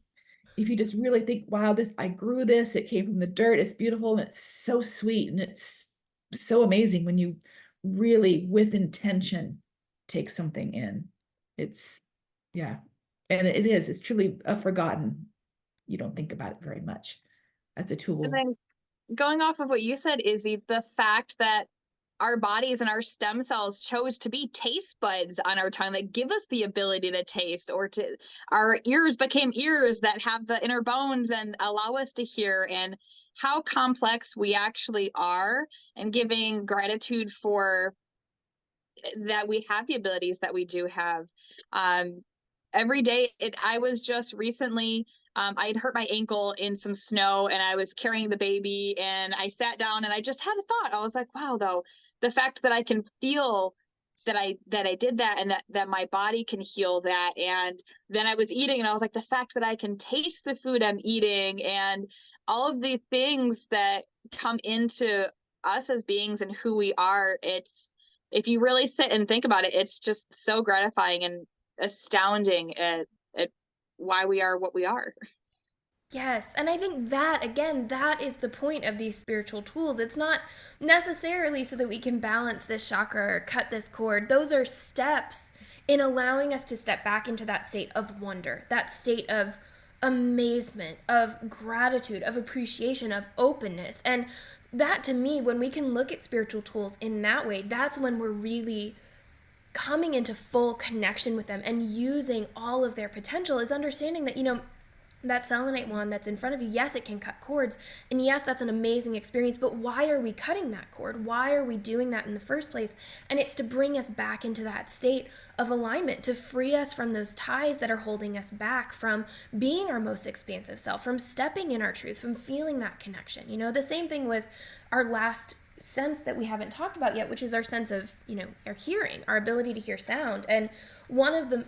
C: if you just really think, wow, I grew this, it came from the dirt, it's beautiful, and it's so sweet. And it's so amazing when you really, with intention, take something in. Yeah. And it's truly a forgotten. You don't think about it very much as a tool.
B: And then going off of what you said, Izzy, the fact that our bodies and our stem cells chose to be taste buds on our tongue that give us the ability to taste, or to our ears became ears that have the inner bones and allow us to hear, and how complex we actually are, and giving gratitude for that we have the abilities that we do have. Every day, I was just recently, I had hurt my ankle in some snow, and I was carrying the baby, and I sat down and I just had a thought. I was like, wow, though, the fact that I can feel that I did that, and that my body can heal that. And then I was eating, and I was like, the fact that I can taste the food I'm eating, and all of the things that come into us as beings and who we are. If you really sit and think about it, it's just so gratifying and astounding at why we are what we are.
A: Yes, and I think that, again, that is the point of these spiritual tools. It's not necessarily so that we can balance this chakra or cut this cord. Those are steps in allowing us to step back into that state of wonder, that state of amazement, of gratitude, of appreciation, of openness. And that, to me, when we can look at spiritual tools in that way, that's when we're really coming into full connection with them and using all of their potential, is understanding that, that selenite wand that's in front of you, yes, it can cut cords, and yes, that's an amazing experience, but why are we cutting that cord? Why are we doing that in the first place? And it's to bring us back into that state of alignment, to free us from those ties that are holding us back from being our most expansive self, from stepping in our truth, from feeling that connection. The same thing with our last sense that we haven't talked about yet, which is our sense of, our hearing, our ability to hear sound. And one of the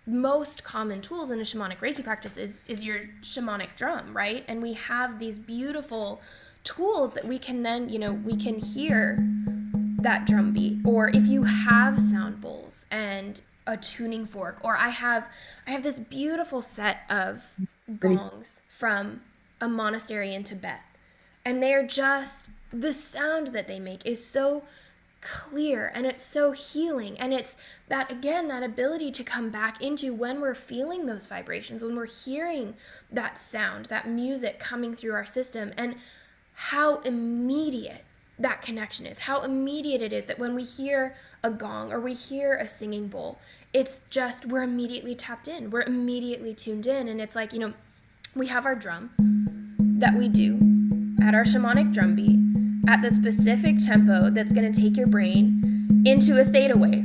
A: most common tools in a shamanic Reiki practice is your shamanic drum, right? And we have these beautiful tools that we can then, we can hear that drum beat. Or if you have sound bowls and a tuning fork, or I have this beautiful set of gongs from a monastery in Tibet, and they're just, the sound that they make is so clear and it's so healing. And it's that, again, that ability to come back into when we're feeling those vibrations, when we're hearing that sound, that music coming through our system, and how immediate that connection is, how immediate it is that when we hear a gong or we hear a singing bowl, it's just, we're immediately tapped in, we're immediately tuned in. And it's like, you know, we have our drum that we do at our shamanic drum beat at the specific tempo that's going to take your brain into a theta wave,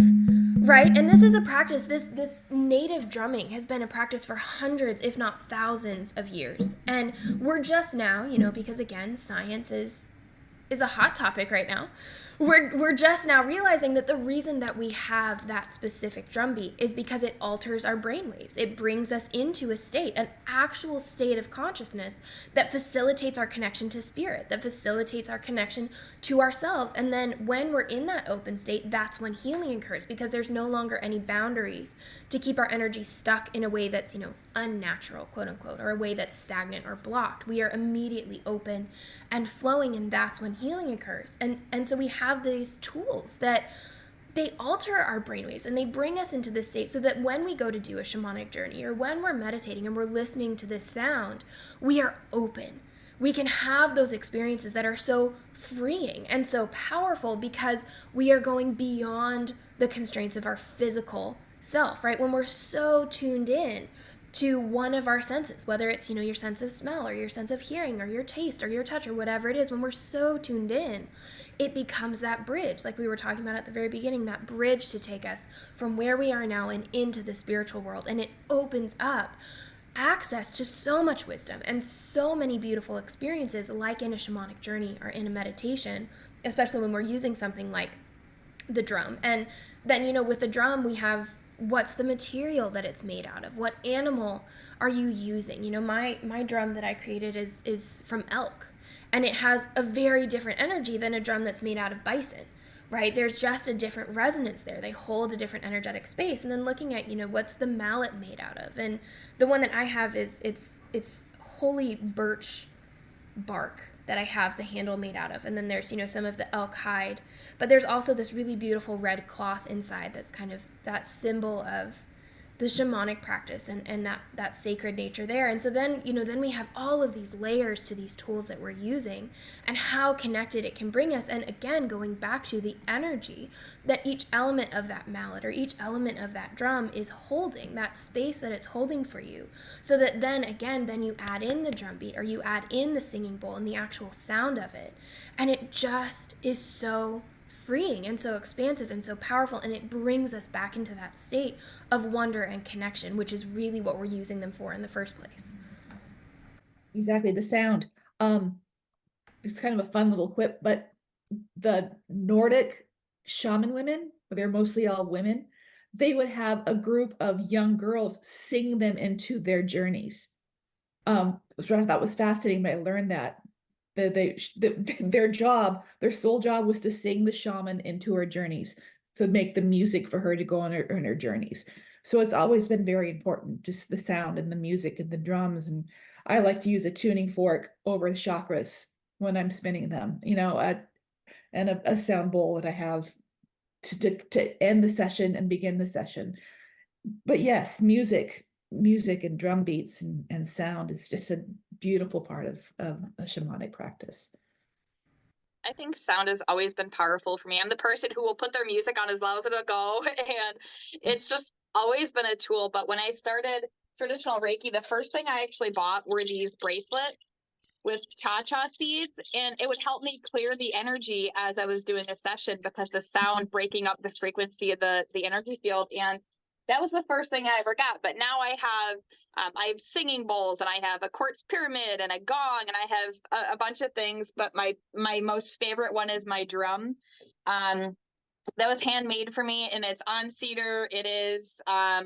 A: right? And this is a practice, this native drumming has been a practice for hundreds, if not thousands of years. And we're just now, you know, because again, science is a hot topic right now. We're just now realizing that the reason that we have that specific drum beat is because it alters our brainwaves. It brings us into a state, an actual state of consciousness that facilitates our connection to spirit, that facilitates our connection to ourselves. And then when we're in that open state, that's when healing occurs, because there's no longer any boundaries to keep our energy stuck in a way that's, you know, unnatural, quote unquote, or a way that's stagnant or blocked. We are immediately open and flowing, and that's when healing occurs. And so we have these tools that they alter our brainwaves and they bring us into this state so that when we go to do a shamanic journey or when we're meditating and we're listening to this sound, we are open. We can have those experiences that are so freeing and so powerful because we are going beyond the constraints of our physical self, right? When we're so tuned in to one of our senses, whether it's, you know, your sense of smell or your sense of hearing or your taste or your touch or whatever it is, when we're so tuned in, it becomes that bridge, like we were talking about at the very beginning, that bridge to take us from where we are now and into the spiritual world. And it opens up access to so much wisdom and so many beautiful experiences, like in a shamanic journey or in a meditation, especially when we're using something like the drum. And then, you know, with the drum, we have, what's the material that it's made out of? What animal are you using? You know, my drum that I created is from elk, and it has a very different energy than a drum that's made out of bison, right? There's just a different resonance there. They hold a different energetic space. And then looking at, you know, what's the mallet made out of? And the one that I have is it's holy birch bark that I have the handle made out of. And then there's, you know, some of the elk hide, but there's also this really beautiful red cloth inside that's kind of that symbol of the shamanic practice and that sacred nature there. And so then, you know, then we have all of these layers to these tools that we're using and how connected it can bring us. And again, going back to the energy that each element of that mallet or each element of that drum is holding, that space that it's holding for you. So that then again, then you add in the drum beat or you add in the singing bowl and the actual sound of it. And it just is so freeing and so expansive and so powerful, and it brings us back into that state of wonder and connection, which is really what we're using them for in the first place.
C: Exactly, the sound. It's kind of a fun little quip, but the Nordic shaman women, they're mostly all women, they would have a group of young girls sing them into their journeys. Which I thought was fascinating, but I learned that their sole job was to sing the shaman into her journeys, to make the music for her to go on her journeys. So it's always been very important, just the sound and the music and the drums. And I like to use a tuning fork over the chakras when I'm spinning them, you know, and a sound bowl that I have to end the session and begin the session. But yes, music and drum beats and sound is just a beautiful part of a shamanic practice.
B: I think sound has always been powerful for me. I'm the person who will put their music on as loud as it'll go, and it's just always been a tool. But when I started traditional Reiki, the first thing I actually bought were these bracelets with cha-cha seeds, and it would help me clear the energy as I was doing a session, because the sound breaking up the frequency of the energy field. And that was the first thing I ever got. But now I have singing bowls, and I have a quartz pyramid and a gong, and I have a bunch of things. But my most favorite one is my drum. That was handmade for me, and it's on cedar. It is, I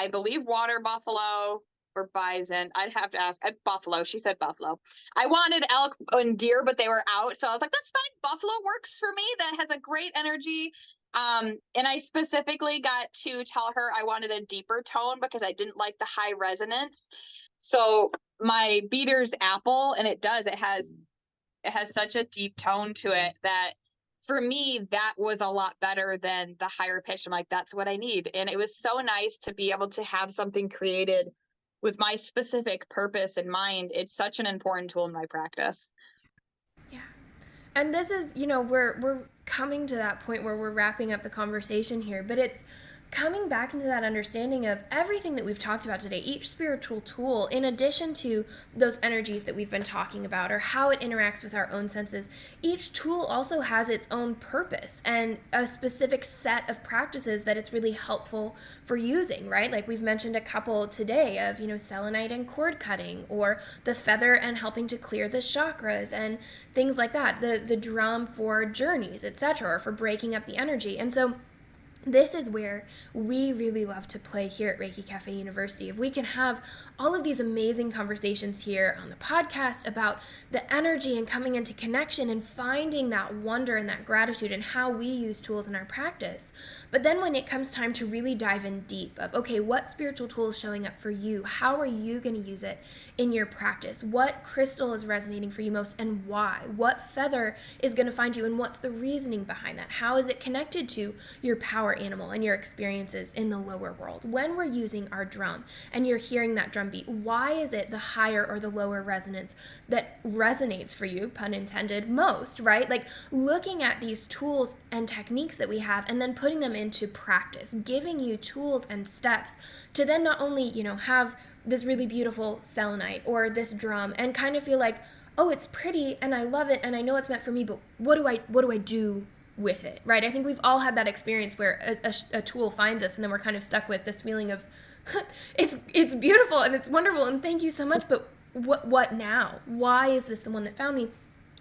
B: believe, water buffalo or bison. I'd have to ask. Buffalo. She said buffalo. I wanted elk and deer, but they were out. So I was like, that's fine. Buffalo works for me. That has a great energy. And I specifically got to tell her I wanted a deeper tone because I didn't like the high resonance. So my beater's apple, and it has such a deep tone to it that for me, that was a lot better than the higher pitch. I'm like, that's what I need. And it was so nice to be able to have something created with my specific purpose in mind, it's such an important tool in my practice.
A: Yeah. And this is, we're coming to that point where we're wrapping up the conversation here, but it's coming back into that understanding of everything that we've talked about today, each spiritual tool, in addition to those energies that we've been talking about or how it interacts with our own senses, each tool also has its own purpose and a specific set of practices that it's really helpful for using, right? Like we've mentioned a couple today of, selenite and cord cutting, or the feather and helping to clear the chakras and things like that, the drum for journeys, etc., or for breaking up the energy. And so this is where we really love to play here at Reiki Cafe University. If we can have all of these amazing conversations here on the podcast about the energy and coming into connection and finding that wonder and that gratitude and how we use tools in our practice. But then when it comes time to really dive in deep of, okay, what spiritual tool is showing up for you? How are you going to use it in your practice? What crystal is resonating for you most and why? What feather is going to find you and what's the reasoning behind that? How is it connected to your power animal and your experiences in the lower world? When we're using our drum and you're hearing that drum beat, why is it the higher or the lower resonance that resonates for you, pun intended, most, right? Like looking at these tools and techniques that we have and then putting them into practice, giving you tools and steps to then not only, have this really beautiful selenite or this drum and kind of feel like, oh, it's pretty and I love it and I know it's meant for me, but what do I do with it, right? I think we've all had that experience where a tool finds us and then we're kind of stuck with this feeling of it's beautiful and it's wonderful and thank you so much, but what now? Why is this the one that found me?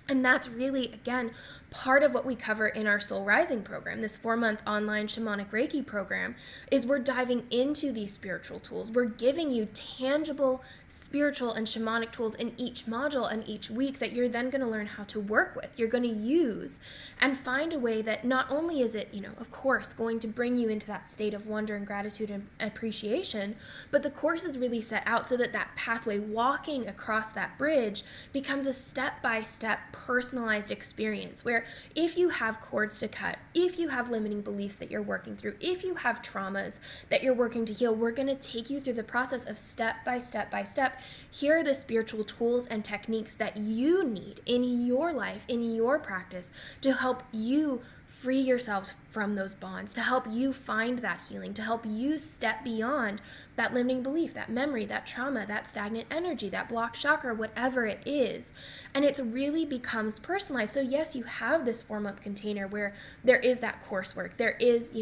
A: And that's really, again, part of what we cover in our Soul Rising program, this 4-month online Shamanic Reiki program, is we're diving into these spiritual tools. We're giving you tangible spiritual and shamanic tools in each module and each week that you're then going to learn how to work with. You're going to use and find a way that not only is it, of course, going to bring you into that state of wonder and gratitude and appreciation, but the course is really set out so that that pathway, walking across that bridge, becomes a step-by-step personalized experience where if you have cords to cut, if you have limiting beliefs that you're working through, if you have traumas that you're working to heal, we're going to take you through the process of step by step by step. Here are the spiritual tools and techniques that you need in your life, in your practice, to help you free yourselves from those bonds, to help you find that healing, to help you step beyond that limiting belief, that memory, that trauma, that stagnant energy, that blocked chakra, whatever it is. And it really becomes personalized. So yes, you have this 4-month container where there is that coursework, there is,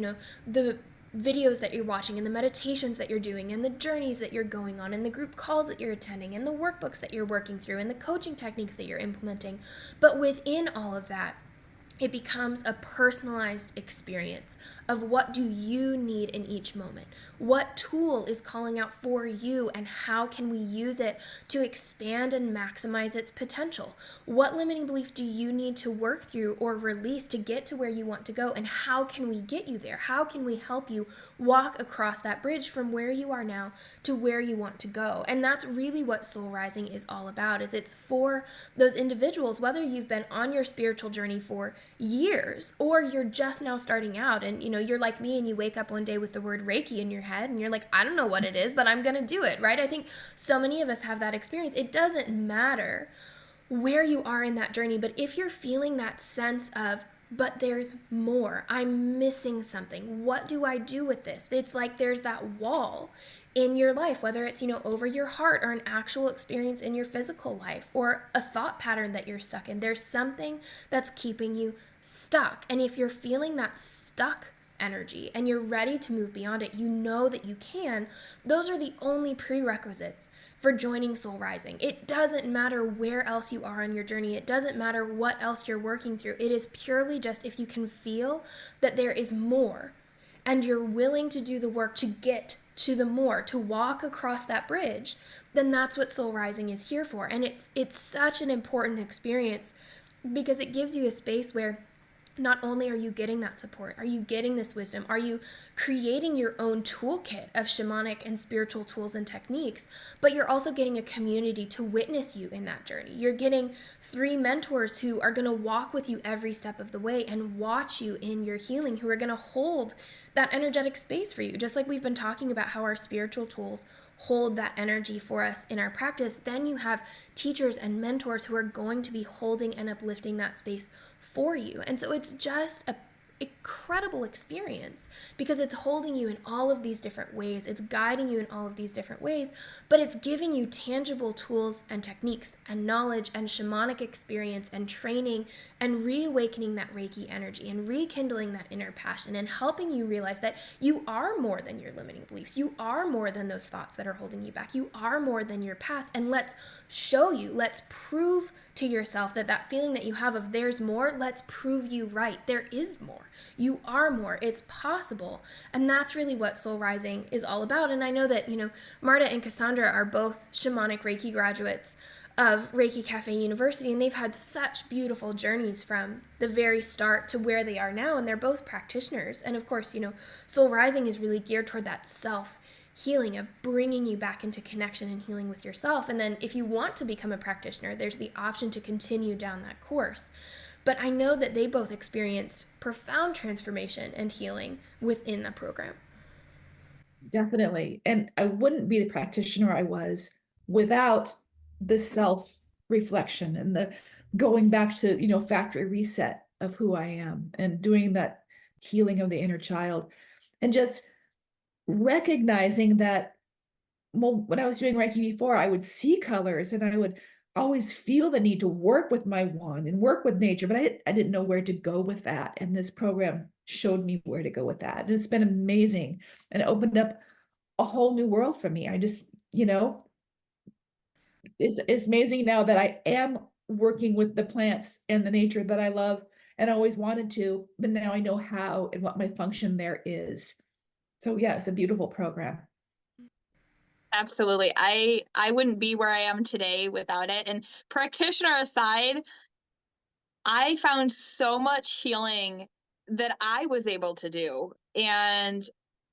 A: the videos that you're watching and the meditations that you're doing and the journeys that you're going on and the group calls that you're attending and the workbooks that you're working through and the coaching techniques that you're implementing. But within all of that, it becomes a personalized experience of what do you need in each moment. What tool is calling out for you and how can we use it to expand and maximize its potential? What limiting belief do you need to work through or release to get to where you want to go, and how can we get you there? How can we help you walk across that bridge from where you are now to where you want to go? And that's really what Soul Rising is all about, is it's for those individuals, whether you've been on your spiritual journey for years or you're just now starting out and you're like me and you wake up one day with the word Reiki in your head and you're like, I don't know what it is, but I'm gonna do it, right? I think so many of us have that experience. It doesn't matter where you are in that journey, but if you're feeling that sense of, but there's more, I'm missing something, what do I do with this? It's like there's that wall in your life, whether it's, over your heart or an actual experience in your physical life or a thought pattern that you're stuck in. There's something that's keeping you stuck. And if you're feeling that stuck energy and you're ready to move beyond it, you know that you can. Those are the only prerequisites for joining Soul Rising. It doesn't matter where else you are on your journey. It doesn't matter what else you're working through. It is purely just if you can feel that there is more and you're willing to do the work to get to the more, to walk across that bridge, then that's what Soul Rising is here for. And it's such an important experience because it gives you a space where not only are you getting that support, are you getting this wisdom, are you creating your own toolkit of shamanic and spiritual tools and techniques, but you're also getting a community to witness you in that journey. You're getting 3 mentors who are going to walk with you every step of the way and watch you in your healing, who are going to hold that energetic space for you. Just like we've been talking about how our spiritual tools hold that energy for us in our practice, then you have teachers and mentors who are going to be holding and uplifting that space for you. And so it's just a incredible experience because it's holding you in all of these different ways. It's guiding you in all of these different ways, but it's giving you tangible tools and techniques and knowledge and shamanic experience and training and reawakening that Reiki energy and rekindling that inner passion and helping you realize that you are more than your limiting beliefs. You are more than those thoughts that are holding you back. You are more than your past. And let's show you, let's prove to yourself that that feeling that you have of there's more, let's prove you right. There is more. You are more. It's possible. And that's really what Soul Rising is all about. And I know that, Marta and Cassandra are both shamanic Reiki graduates of ReikiCafe University, and they've had such beautiful journeys from the very start to where they are now, and they're both practitioners. And of course, Soul Rising is really geared toward that self healing, of bringing you back into connection and healing with yourself. And then if you want to become a practitioner, there's the option to continue down that course. But I know that they both experienced profound transformation and healing within the program.
C: Definitely. And I wouldn't be the practitioner I was without the self-reflection and the going back to, factory reset of who I am and doing that healing of the inner child and just recognizing that, well, when I was doing Reiki before, I would see colors and I would always feel the need to work with my wand and work with nature, but I didn't know where to go with that. And this program showed me where to go with that. And it's been amazing and it opened up a whole new world for me. I just, it's amazing now that I am working with the plants and the nature that I love and always wanted to, but now I know how and what my function there is. So yeah, it's a beautiful program.
B: Absolutely. I wouldn't be where I am today without it. And practitioner aside, I found so much healing that I was able to do. And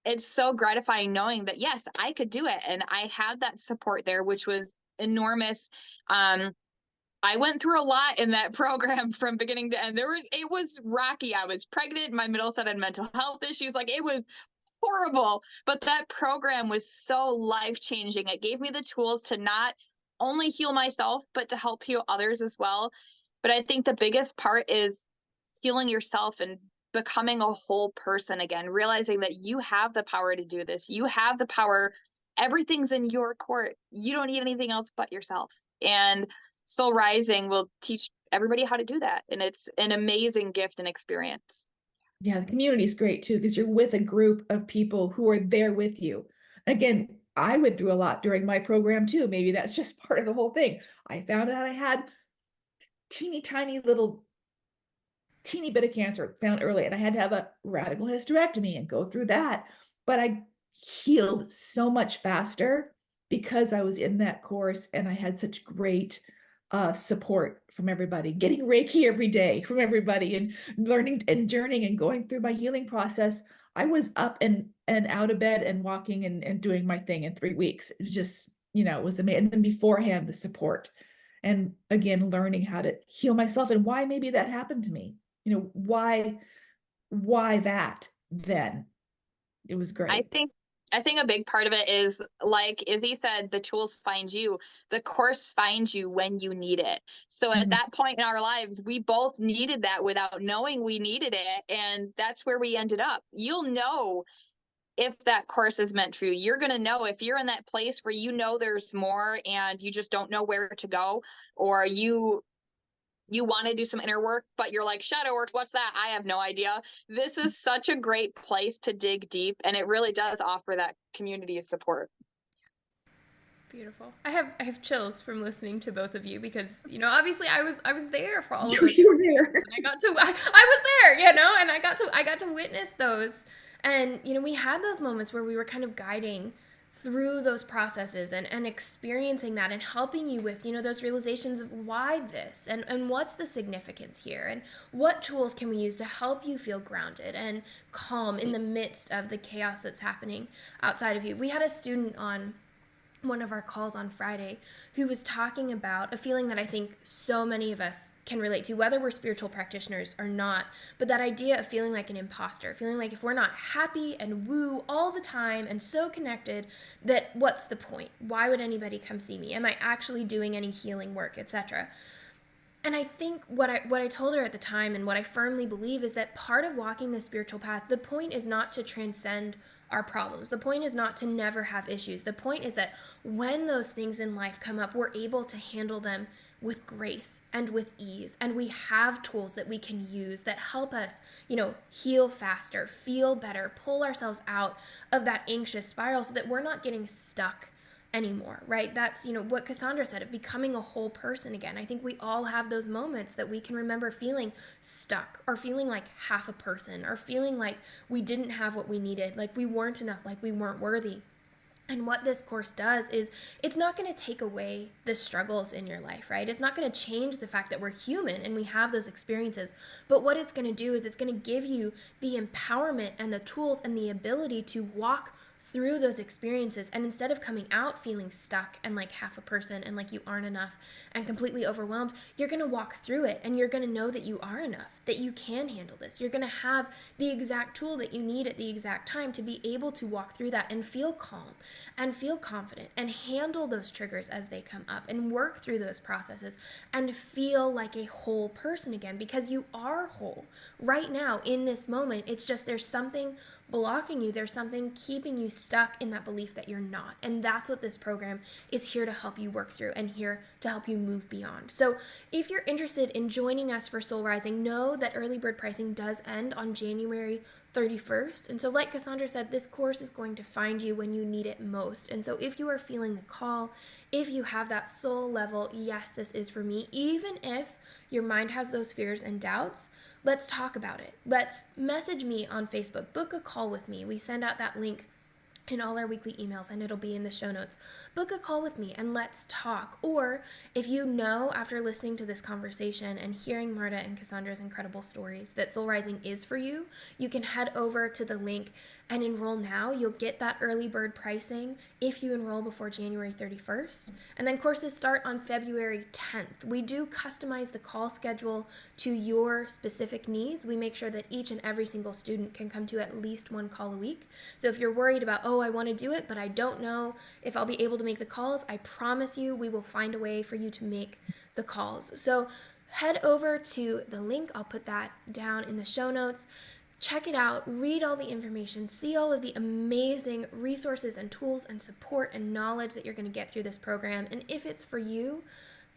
B: it's so gratifying knowing that, yes, I could do it. And I had that support there, which was enormous. I went through a lot in that program from beginning to end. It was rocky. I was pregnant. My middle son had mental health issues. Like, it was horrible, but that program was so life-changing. It gave me the tools to not only heal myself, but to help heal others as well. But I think the biggest part is healing yourself and becoming a whole person again, realizing that you have the power to do this. You have the power. Everything's in your court. You don't need anything else but yourself. And Soul Rising will teach everybody how to do that. And it's an amazing gift and experience.
C: Yeah, the community is great too, because you're with a group of people who are there with you. Again, I went through a lot during my program too. Maybe that's just part of the whole thing. I found out I had teeny tiny little teeny bit of cancer found early, and I had to have a radical hysterectomy and go through that. But I healed so much faster because I was in that course and I had such great support from everybody, getting Reiki every day from everybody and learning and journeying and going through my healing process. I was up and out of bed and walking and doing my thing in 3 weeks. It was just, it was amazing. And then beforehand, the support and again, learning how to heal myself and why maybe that happened to me. Why that then? It was great.
B: I think a big part of it is, like Izzy said, the tools find you. The course finds you when you need it. So at that point in our lives, we both needed that without knowing we needed it. And that's where we ended up. You'll know if that course is meant for you. You're going to know if you're in that place where there's more and you just don't know where to go, or you want to do some inner work, but you're like, shadow work, what's that? I have no idea. This is such a great place to dig deep, and it really does offer that community of support.
A: Beautiful. I have chills from listening to both of you because, obviously I was there for all of
C: those. You were there.
A: And I was there, and I got to witness those. And, we had those moments where we were kind of guiding through those processes and experiencing that and helping you with, those realizations of why this and what's the significance here and what tools can we use to help you feel grounded and calm in the midst of the chaos that's happening outside of you. We had a student on one of our calls on Friday who was talking about a feeling that I think so many of us can relate to, whether we're spiritual practitioners or not, but that idea of feeling like an imposter, feeling like if we're not happy and woo all the time and so connected, that what's the point? Why would anybody come see me? Am I actually doing any healing work, etc.? And I think what I told her at the time, and what I firmly believe, is that part of walking the spiritual path, the point is not to transcend our problems. The point is not to never have issues. The point is that when those things in life come up, we're able to handle them with grace and with ease. And we have tools that we can use that help us, heal faster, feel better, pull ourselves out of that anxious spiral so that we're not getting stuck anymore, right? That's, what Cassandra said, of becoming a whole person again. I think we all have those moments that we can remember feeling stuck or feeling like half a person or feeling like we didn't have what we needed, like we weren't enough, like we weren't worthy. And what this course does is it's not going to take away the struggles in your life, right? It's not going to change the fact that we're human and we have those experiences. But what it's going to do is it's going to give you the empowerment and the tools and the ability to walk through those experiences, and instead of coming out feeling stuck and like half a person and like you aren't enough and completely overwhelmed, you're going to walk through it and you're going to know that you are enough, that you can handle this. You're going to have the exact tool that you need at the exact time to be able to walk through that and feel calm and feel confident and handle those triggers as they come up and work through those processes and feel like a whole person again, because you are whole right now in this moment. It's just there's something blocking you. There's something keeping you stuck in that belief that you're not. And that's what this program is here to help you work through and here to help you move beyond. So if you're interested in joining us for Soul Rising, know that early bird pricing does end on January 31st. And so like Cassandra said, this course is going to find you when you need it most. And so if you are feeling the call, if you have that soul level, yes, this is for me, even if your mind has those fears and doubts, let's talk about it. Let's message me on Facebook, book a call with me. We send out that link in all our weekly emails, and it'll be in the show notes. Book a call with me and let's talk. Or if you know after listening to this conversation and hearing Marta and Cassandra's incredible stories that Soul Rising is for you, you can head over to the link and enroll now. You'll get that early bird pricing if you enroll before January 31st. And then courses start on February 10th. We do customize the call schedule to your specific needs. We make sure that each and every single student can come to at least one call a week. So if you're worried about, I want to do it, but I don't know if I'll be able to make the calls, I promise you we will find a way for you to make the calls. So head over to the link. I'll put that down in the show notes. Check it out, read all the information, see all of the amazing resources and tools and support and knowledge that you're going to get through this program. And if it's for you,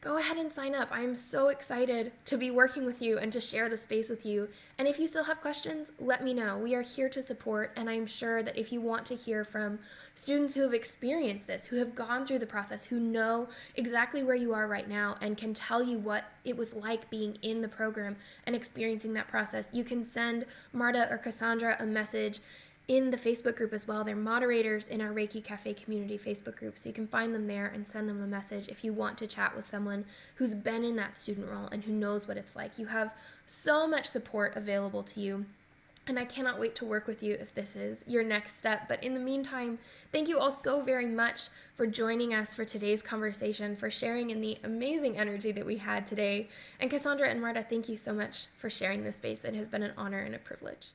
A: go ahead and sign up. I am so excited to be working with you and to share the space with you. And if you still have questions, let me know. We are here to support, and I'm sure that if you want to hear from students who have experienced this, who have gone through the process, who know exactly where you are right now and can tell you what it was like being in the program and experiencing that process, you can send Marta or Cassandra a message in the Facebook group as well. They're moderators in our ReikiCafe community Facebook group, so you can find them there and send them a message if you want to chat with someone who's been in that student role and who knows what it's like. You have so much support available to you, and I cannot wait to work with you if this is your next step. But in the meantime, thank you all so very much for joining us for today's conversation, for sharing in the amazing energy that we had today. And Cassandra and Marta, thank you so much for sharing this space. It has been an honor and a privilege.